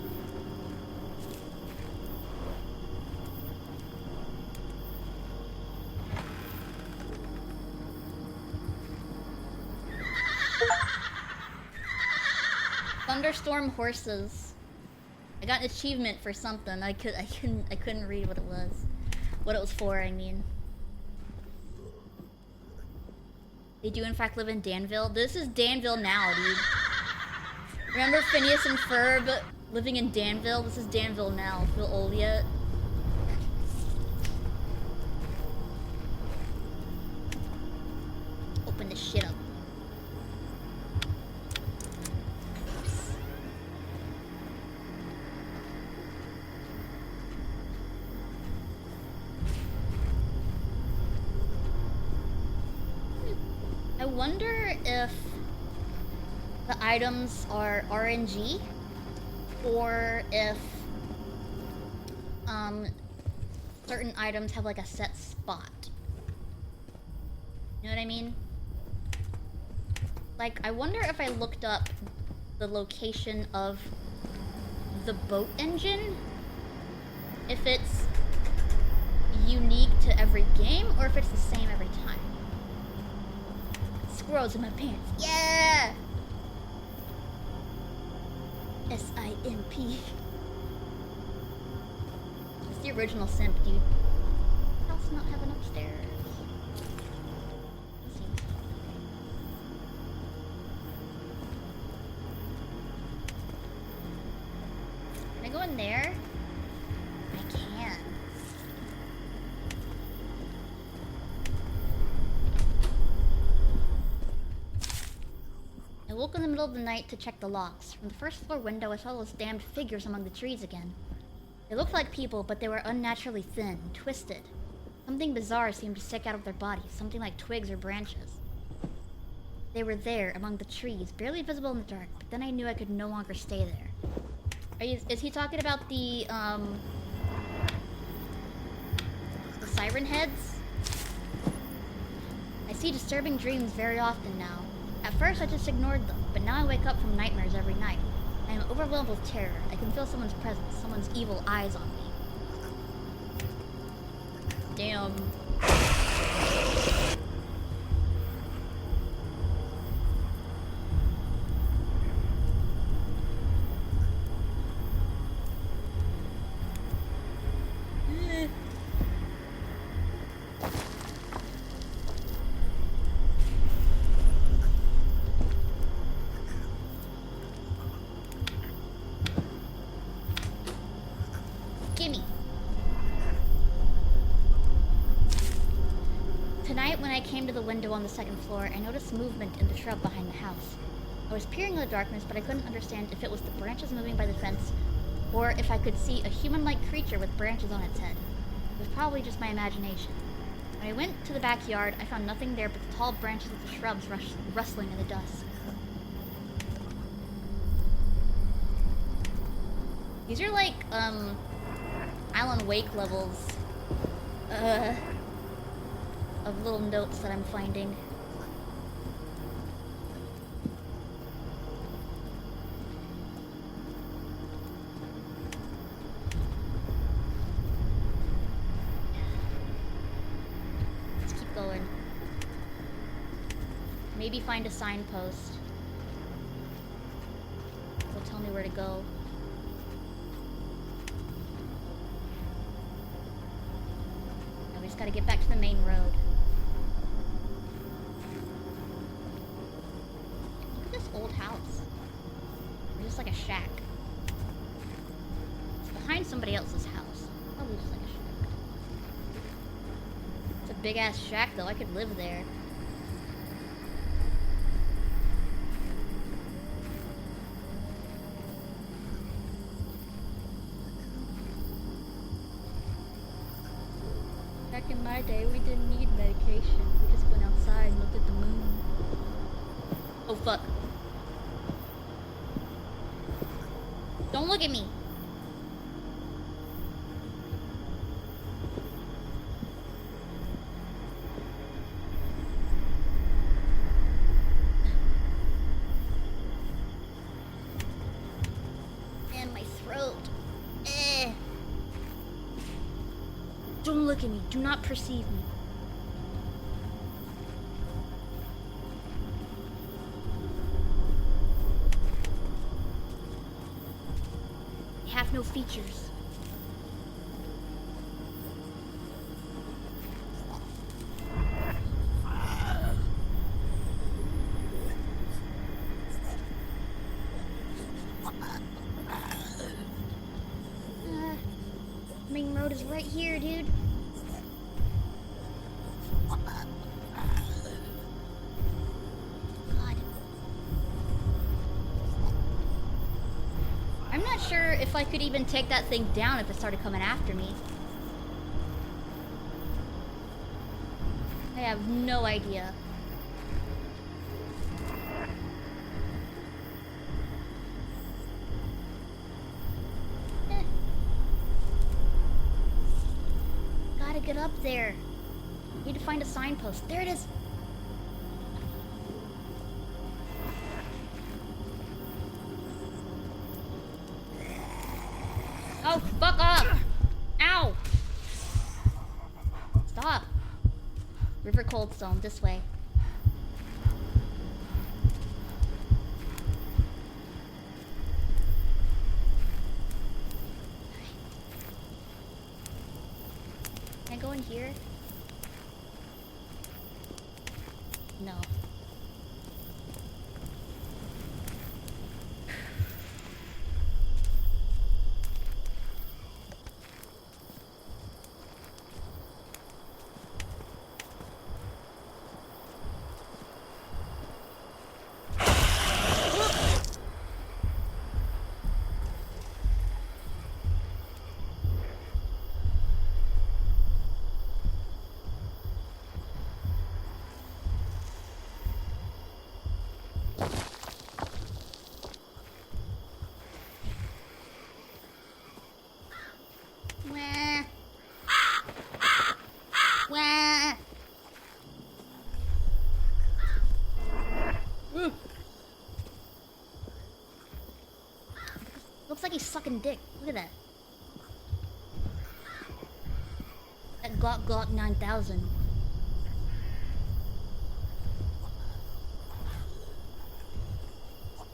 Thunderstorm horses. I got an achievement for something. I couldn't read what it was. What it was for, I mean. They do in fact live in Danville. This is Danville now, dude. Remember Phineas and Ferb living in Danville? This is Danville now. Feel old yet? Open this shit up. I wonder if the items are RNG or if certain items have like a set spot. You know what I mean? Like, I wonder if I looked up the location of the boat engine, if it's unique to every game or if it's the same every time. Squirrels in my pants. Yeah! S-I-M-P. It's the original simp, dude. House not having upstairs. Can I go in there? I can. I woke in the middle of the night to check the locks. From the first floor window, I saw those damned figures among the trees again. They looked like people, but they were unnaturally thin, twisted. Something bizarre seemed to stick out of their bodies, something like twigs or branches. They were there, among the trees, barely visible in the dark, but then I knew I could no longer stay there. Is he talking about the siren heads? I see disturbing dreams very often now. At first, I just ignored them, but now I wake up from nightmares every night. I am overwhelmed with terror. I can feel someone's presence, someone's evil eyes on me. Damn. Tonight, when I came to the window on the second floor, I noticed movement in the shrub behind the house. I was peering in the darkness, but I couldn't understand if it was the branches moving by the fence, or if I could see a human-like creature with branches on its head. It was probably just my imagination. When I went to the backyard, I found nothing there but the tall branches of the shrubs rustling in the dusk. These are like, Alan Wake levels, of little notes that I'm finding. Let's keep going. Maybe find a signpost. It'll tell me where to go. Now we just gotta get back to the main road. Look at this old house. It's just like a shack. It's behind somebody else's house. Probably just like a shack. It's a big ass shack though, I could live there. Back in my day, we didn't need medication. We just went outside and looked at the moon. Oh, fuck. Don't look at me. And my throat. Don't look at me. Do not perceive me. I have no features. Main road is right here, dude. God. I'm not sure if I could even take that thing down if it started coming after me. I have no idea. Gotta get up there. Need to find a signpost. There it is. Oh, fuck off. Ow. Stop. River Coldstone, this way. Can I go in here? No. Wah. Wah. Looks like he's sucking dick. Look at that. That Glock 9000.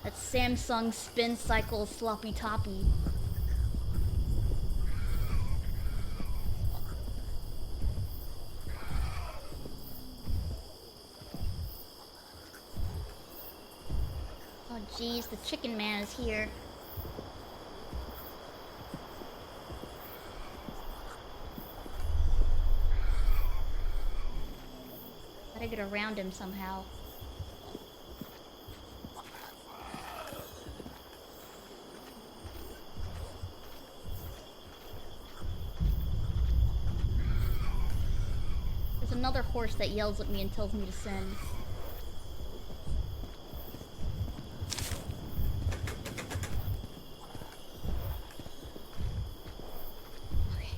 That Samsung spin cycle sloppy toppy. Oh jeez, the chicken man is here. Gotta get around him somehow. There's another horse that yells at me and tells me to send. Okay.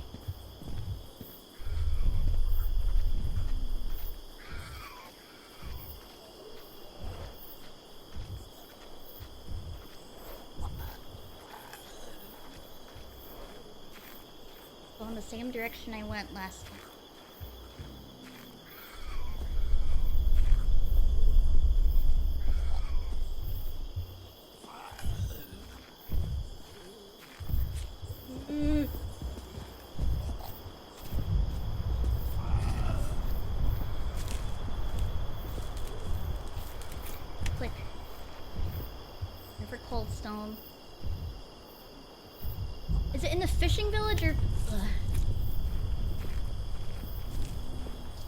Go in the same direction I went last time. Click. River Coldstone. Is it in the fishing village or? Ugh.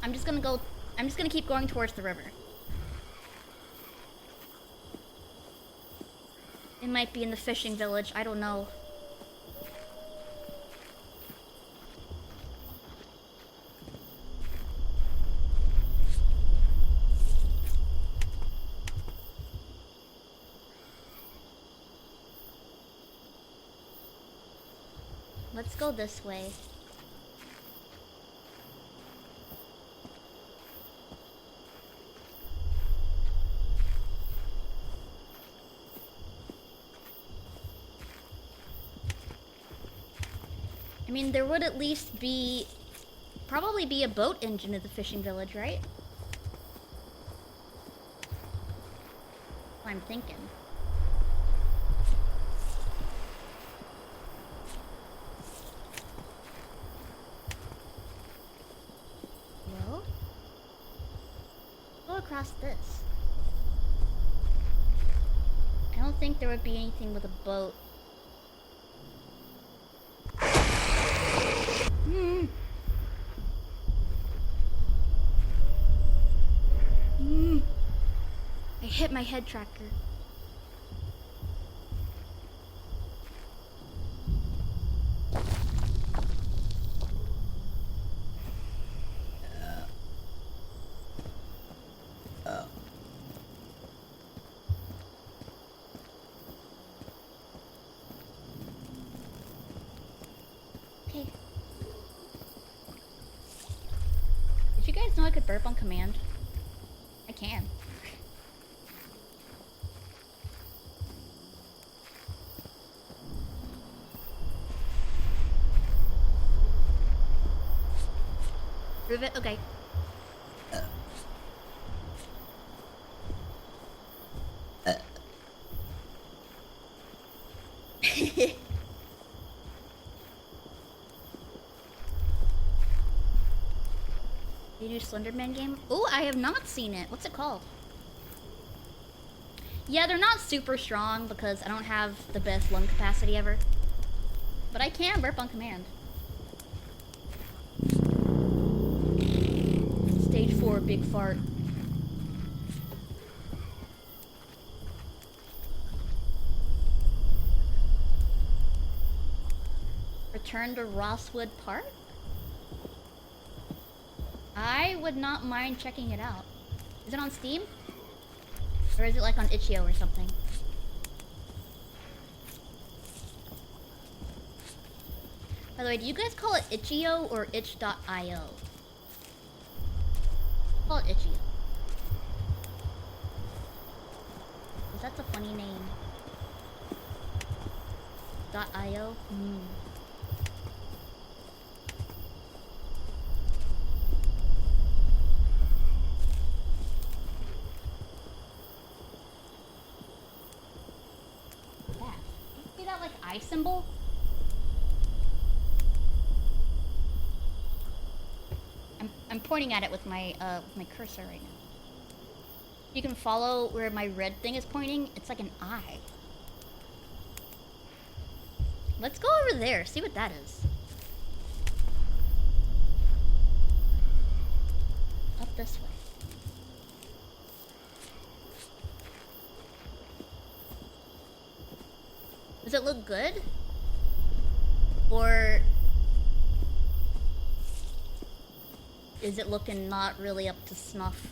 I'm just gonna keep going towards the river. It might be in the fishing village, I don't know. Let's go this way. I mean, there would at least be... probably be a boat engine at the fishing village, right? That's what I'm thinking. Hello? Go across this. I don't think there would be anything with a boat. I hit my head tracker. Okay. Did you guys know I could burp on command? I can. Prove it? Okay. You do Slenderman game? Oh, I have not seen it. What's it called? Yeah, they're not super strong because I don't have the best lung capacity ever. But I can burp on command. Stage 4, big fart. Return to Rosswood Park? I would not mind checking it out. Is it on Steam? Or is it like on itch.io or something? By the way, do you guys call it itch.io or itch.io? Call it itch.io. Because that's a funny name. .io? See that like eye symbol? I'm pointing at it with my cursor right now. You can follow where my red thing is pointing. It's like an eye. Let's go over there, see what that is. Up this way. Does it look good? Or is it looking not really up to snuff?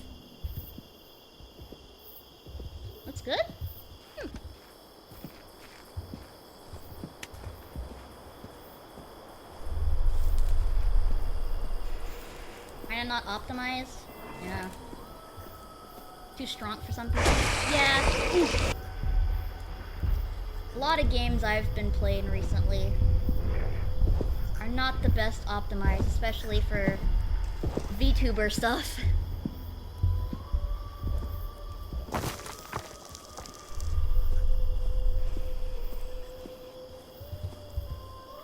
Looks good? Kinda not optimized? Yeah. Too strong for some people? Yeah. Ooh. A lot of games I've been playing recently are not the best optimized, especially for VTuber stuff.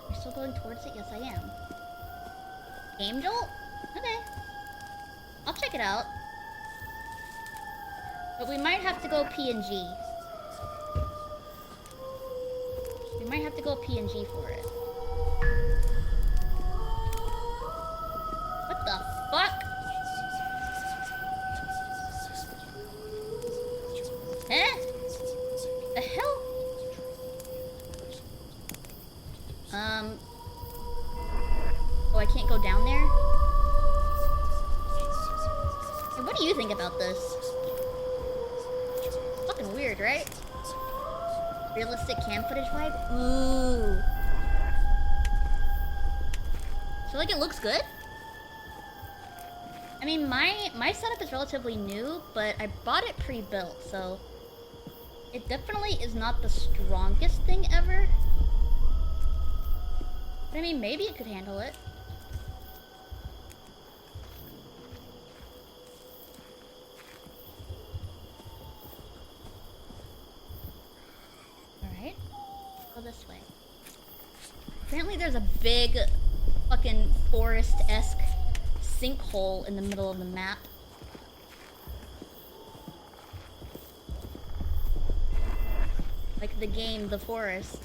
You're still going towards it? Yes, I am. Game Jolt? Okay. I'll check it out. But we might have to go PNG. We might have to go PNG for it. What the fuck? Huh? The hell? Oh, I can't go down there? Hey, what do you think about this? Fucking weird, right? Realistic cam footage vibe? Ooh. I feel like it looks good. I mean, my setup is relatively new, but I bought it pre-built, so it definitely is not the strongest thing ever. But I mean, maybe it could handle it. Alright. Go this way. Apparently there's a big fucking forest-esque sinkhole in the middle of the map. Like the game, The Forest.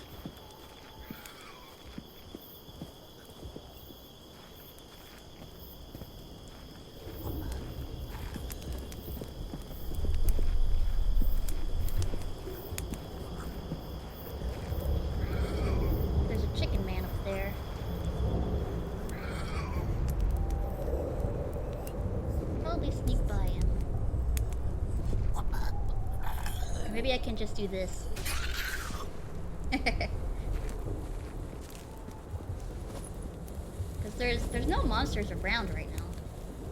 There's a chicken man up there. Probably sneak by him. Or maybe I can just do this. Because there's no monsters around right now.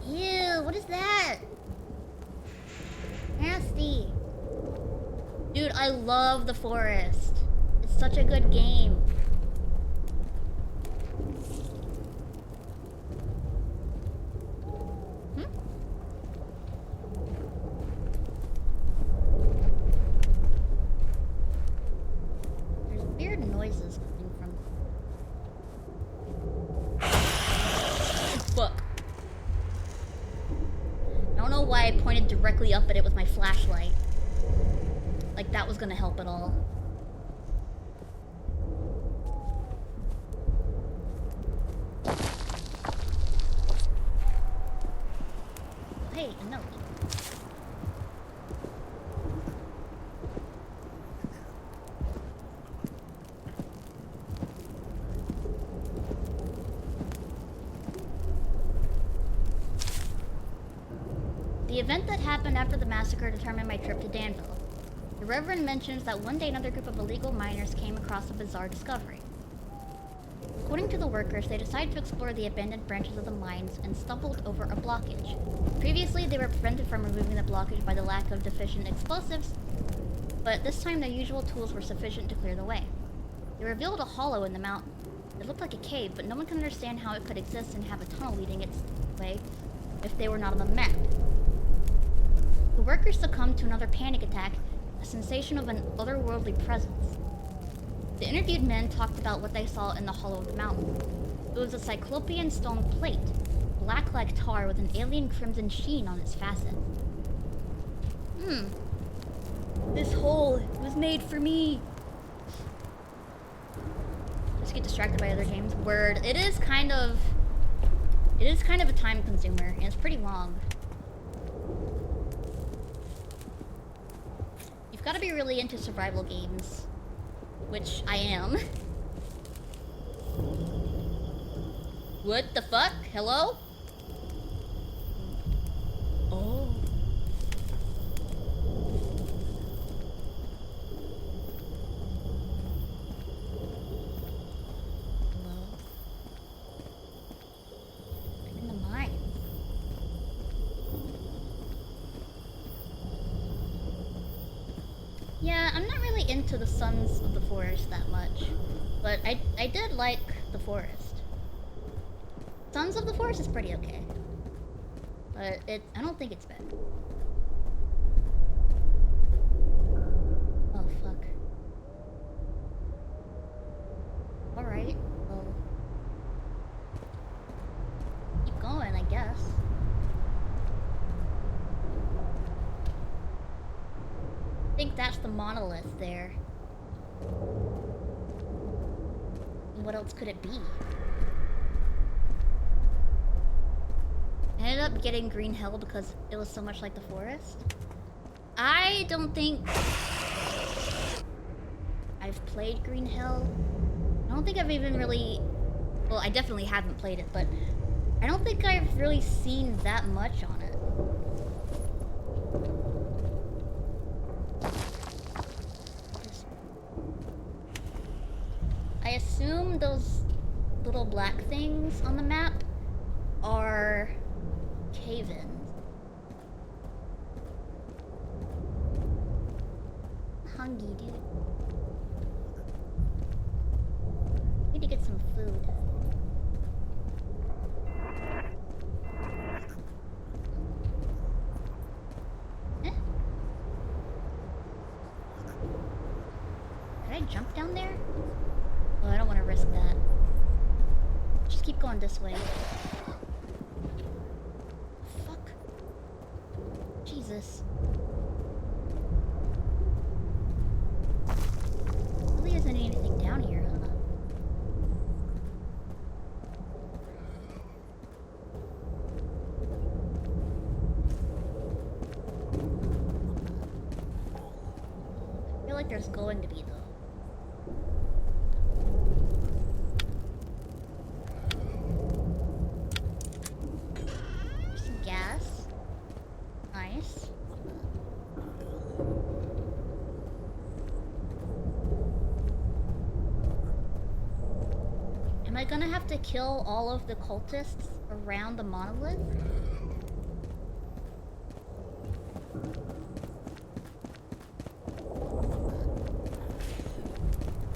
Ew, what is that? Nasty. Dude, I love The Forest. It's such a good game. There's weird noises coming from... Fuck. I don't know why I pointed directly up at it with my flashlight. Like that was gonna help at all. Hey, a note. The event that happened after the massacre determined my trip to Danville. The Reverend mentions that one day another group of illegal miners came across a bizarre discovery. According to the workers, they decided to explore the abandoned branches of the mines and stumbled over a blockage. Previously, they were prevented from removing the blockage by the lack of deficient explosives, but this time their usual tools were sufficient to clear the way. They revealed a hollow in the mountain. It looked like a cave, but no one could understand how it could exist and have a tunnel leading its way if they were not on the map. The workers succumbed to another panic attack, a sensation of an otherworldly presence. The interviewed men talked about what they saw in the hollow of the mountain. It was a cyclopean stone plate, black like tar with an alien crimson sheen on its facet. This hole was made for me. Just get distracted by other games. Word. It is kind of a time consumer, and it's pretty long. You've got to be really into survival games, which I am. What the fuck? Hello? really into the Sons of the Forest that much, but I did like the Forest. Sons of the Forest is pretty okay, but I don't think it's bad. Oh fuck. All right, well, keep going, I guess. I think that's the monolith there. And what else could it be? I ended up getting Green Hill because it was so much like the forest. I don't think I've played Green Hill. I don't think I've even really... Well, I definitely haven't played it, but I don't think I've really seen that much on it. I assume those little black things on the map are cave-ins. Hungry, dude. Need to get some food. Eh? Did I jump down there? Oh, I don't want to risk that. Just keep going this way. Fuck. Jesus. Really isn't anything down here, huh? I feel like there's going to be, though. Gas. Nice. Am I gonna have to kill all of the cultists around the monolith?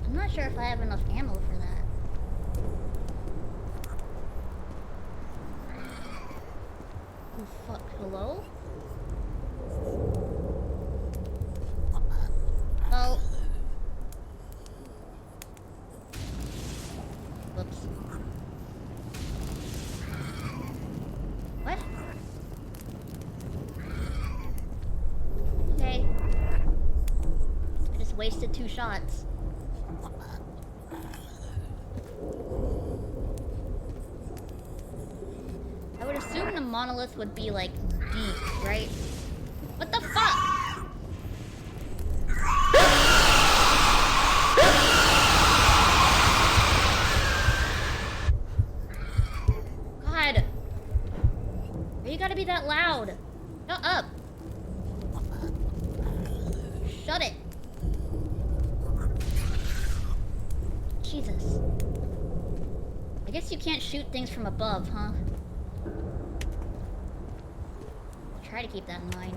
I'm not sure if I have enough ammo for that. Oh fuck, hello? Oh. Whoops. What? Okay. I just wasted 2 shots. I would assume the monolith would be, like, deep, right? What the fuck? God. Why you gotta be that loud? Shut up. Shut it. Jesus. I guess you can't shoot things from above, huh? Try to keep that in mind.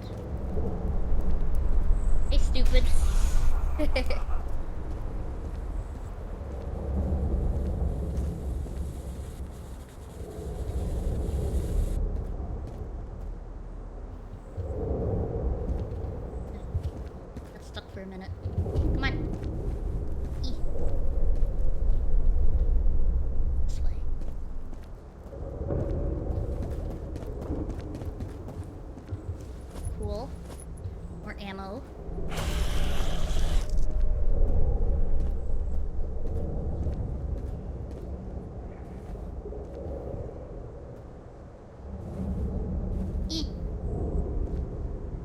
Hey, stupid. Got stuck for a minute. Come on. E. This way. Cool. More ammo. I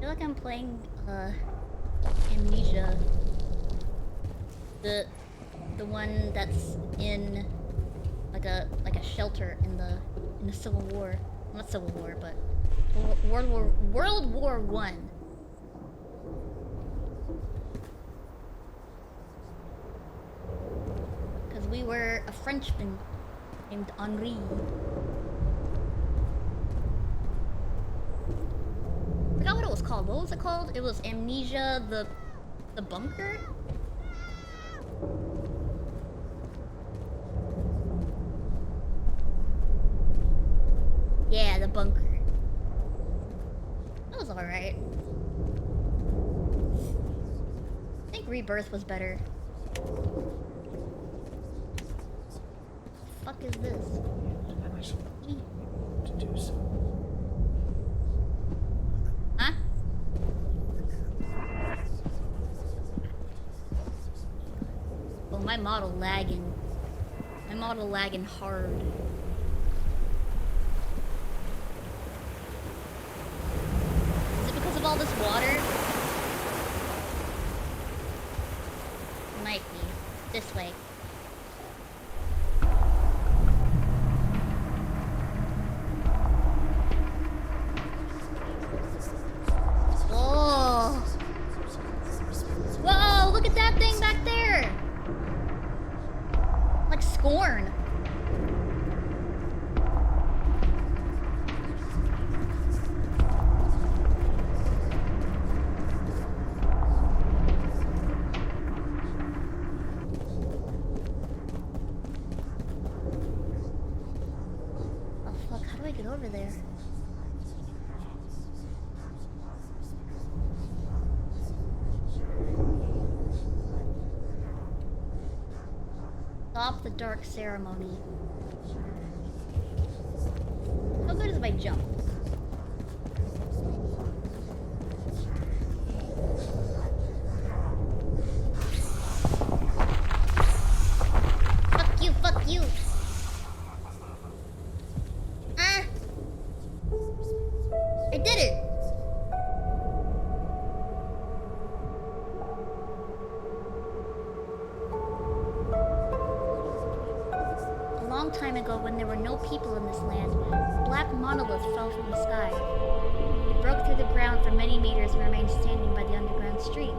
feel like I'm playing Amnesia. The one that's in like a shelter in the Civil War. Not Civil War, but World War One. Because we were a Frenchman named Henri. Forgot what it was called. What was it called? It was Amnesia the Bunker? bunker. That was alright. I think Rebirth was better. What the fuck is this? To do so. Huh? Oh, my model lagging. My model lagging hard. Is it because of all this water? Might be. This way. Whoa! Whoa! Look at that thing back there! Like Scorn. Oh fuck, how do I get over there? Stop the dark ceremony. How good is my jump? Fuck you, fuck you! Ah! I did it! A long time ago, when there were no people in this land, a black monolith fell from the sky. It broke through the ground for many meters and remained standing by the underground stream.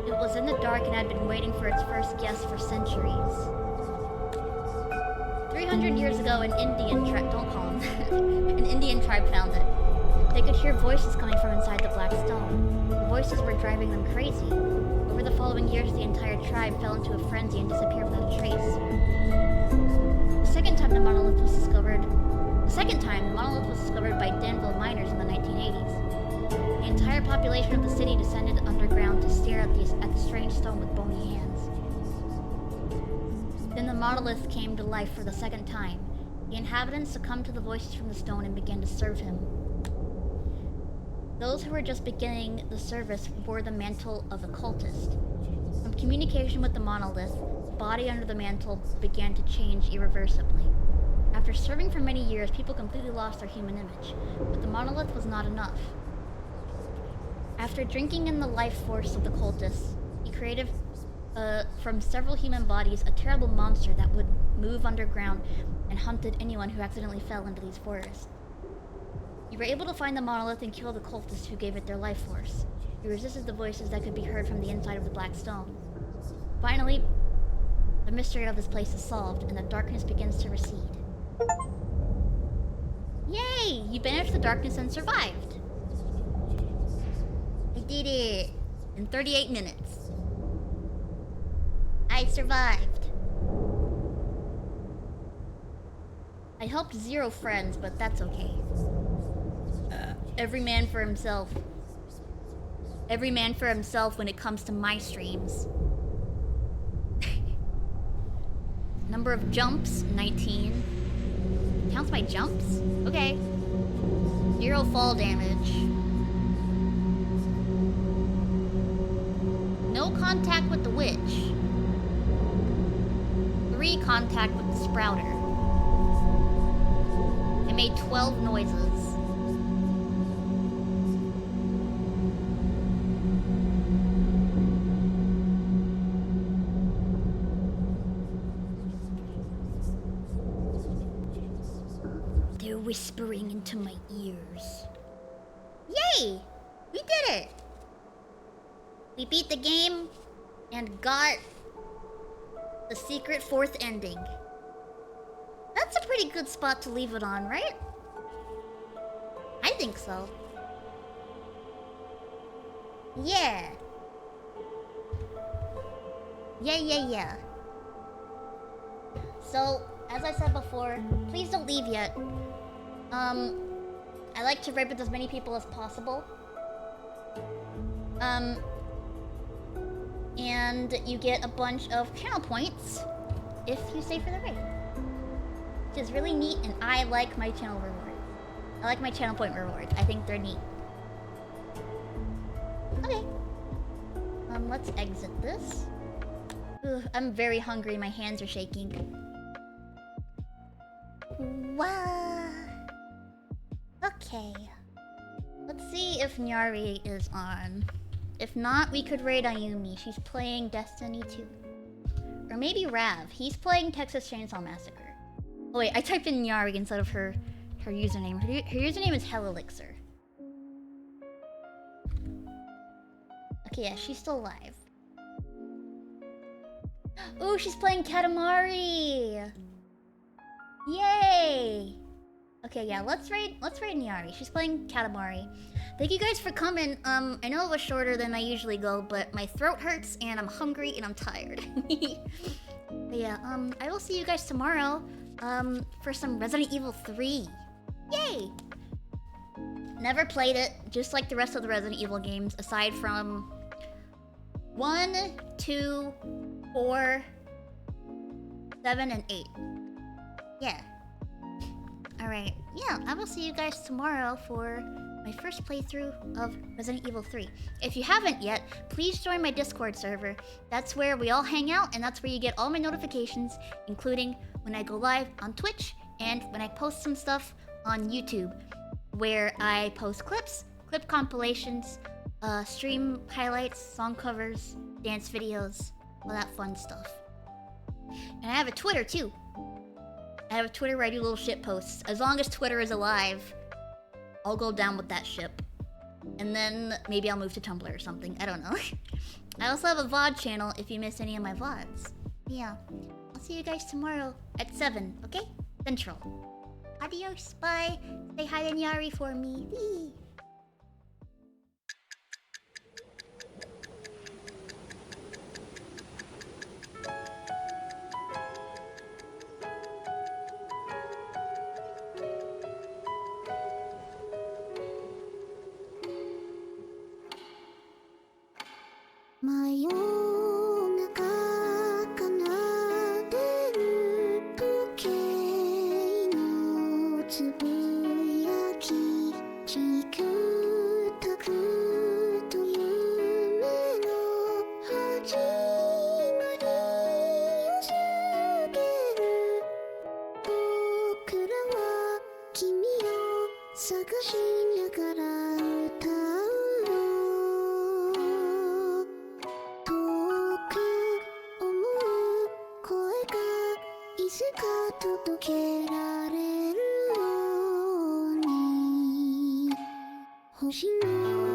It was in the dark and had been waiting for its first guest for centuries. 300 years ago, an Indian tribe— don't call him. An Indian tribe found it. They could hear voices coming from inside the black stone. The voices were driving them crazy. Over the following years, the entire tribe fell into a frenzy and disappeared without a trace. The second time the monolith was discovered by Danville miners in the 1980s. The entire population of the city descended underground to stare at the strange stone with bony hands. Then the monolith came to life for the second time. The inhabitants succumbed to the voices from the stone and began to serve him. Those who were just beginning the service wore the mantle of a cultist. From communication with the monolith, the body under the mantle began to change irreversibly. After serving for many years, people completely lost their human image, but the monolith was not enough. After drinking in the life force of the cultists, he created from several human bodies a terrible monster that would move underground and hunted anyone who accidentally fell into these forests. You were able to find the monolith and kill the cultists who gave it their life force. You resisted the voices that could be heard from the inside of the black stone. Finally, the mystery of this place is solved, and the darkness begins to recede. Yay! You banished the darkness and survived. I did it! In 38 minutes. I survived. I helped 0 friends, but that's okay. Every man for himself. Every man for himself when it comes to my streams. Number of jumps, 19. Counts my jumps? Okay. 0 fall damage. No contact with the witch. 3 contact with the sprouter. I made 12 noises. They're whispering into my ears. Yay! We did it! We beat the game and got the secret 4th ending. That's a pretty good spot to leave it on, right? I think so. Yeah. Yeah. So, as I said before, please don't leave yet. I like to raid with as many people as possible. And you get a bunch of channel points if you stay for the raid. Which is really neat, and I like my channel rewards. I like my channel point rewards. I think they're neat. Okay. Let's exit this. Ugh, I'm very hungry. My hands are shaking. Wow. Okay. Let's see if Nyari is on. If not, we could raid Ayumi. She's playing Destiny 2. Or maybe Rav. He's playing Texas Chainsaw Massacre. Oh wait, I typed in Nyari instead of her username. Her username is Hellelixir. Okay, yeah, she's still alive. Oh, she's playing Katamari! Yay! Okay, yeah, let's raid Nyari. She's playing Katamari. Thank you guys for coming. I know it was shorter than I usually go, but my throat hurts and I'm hungry and I'm tired. But yeah, I will see you guys tomorrow, for some Resident Evil 3. Yay! Never played it, just like the rest of the Resident Evil games, aside from 1, 2, 4, 7, and 8. Yeah. Alright, yeah, I will see you guys tomorrow for my first playthrough of Resident Evil 3. If you haven't yet, please join my Discord server. That's where we all hang out, and that's where you get all my notifications, including when I go live on Twitch and when I post some stuff on YouTube, where I post clips, clip compilations, stream highlights, song covers, dance videos, all that fun stuff. And I have a Twitter too. I have a Twitter where I do little shit posts. As long as Twitter is alive, I'll go down with that ship. And then maybe I'll move to Tumblr or something. I don't know. I also have a VOD channel if you missed any of my VODs. Yeah. I'll see you guys tomorrow at 7, okay? Central. Adios, bye. Say hi to Nyari for me. Whee! Hoshi no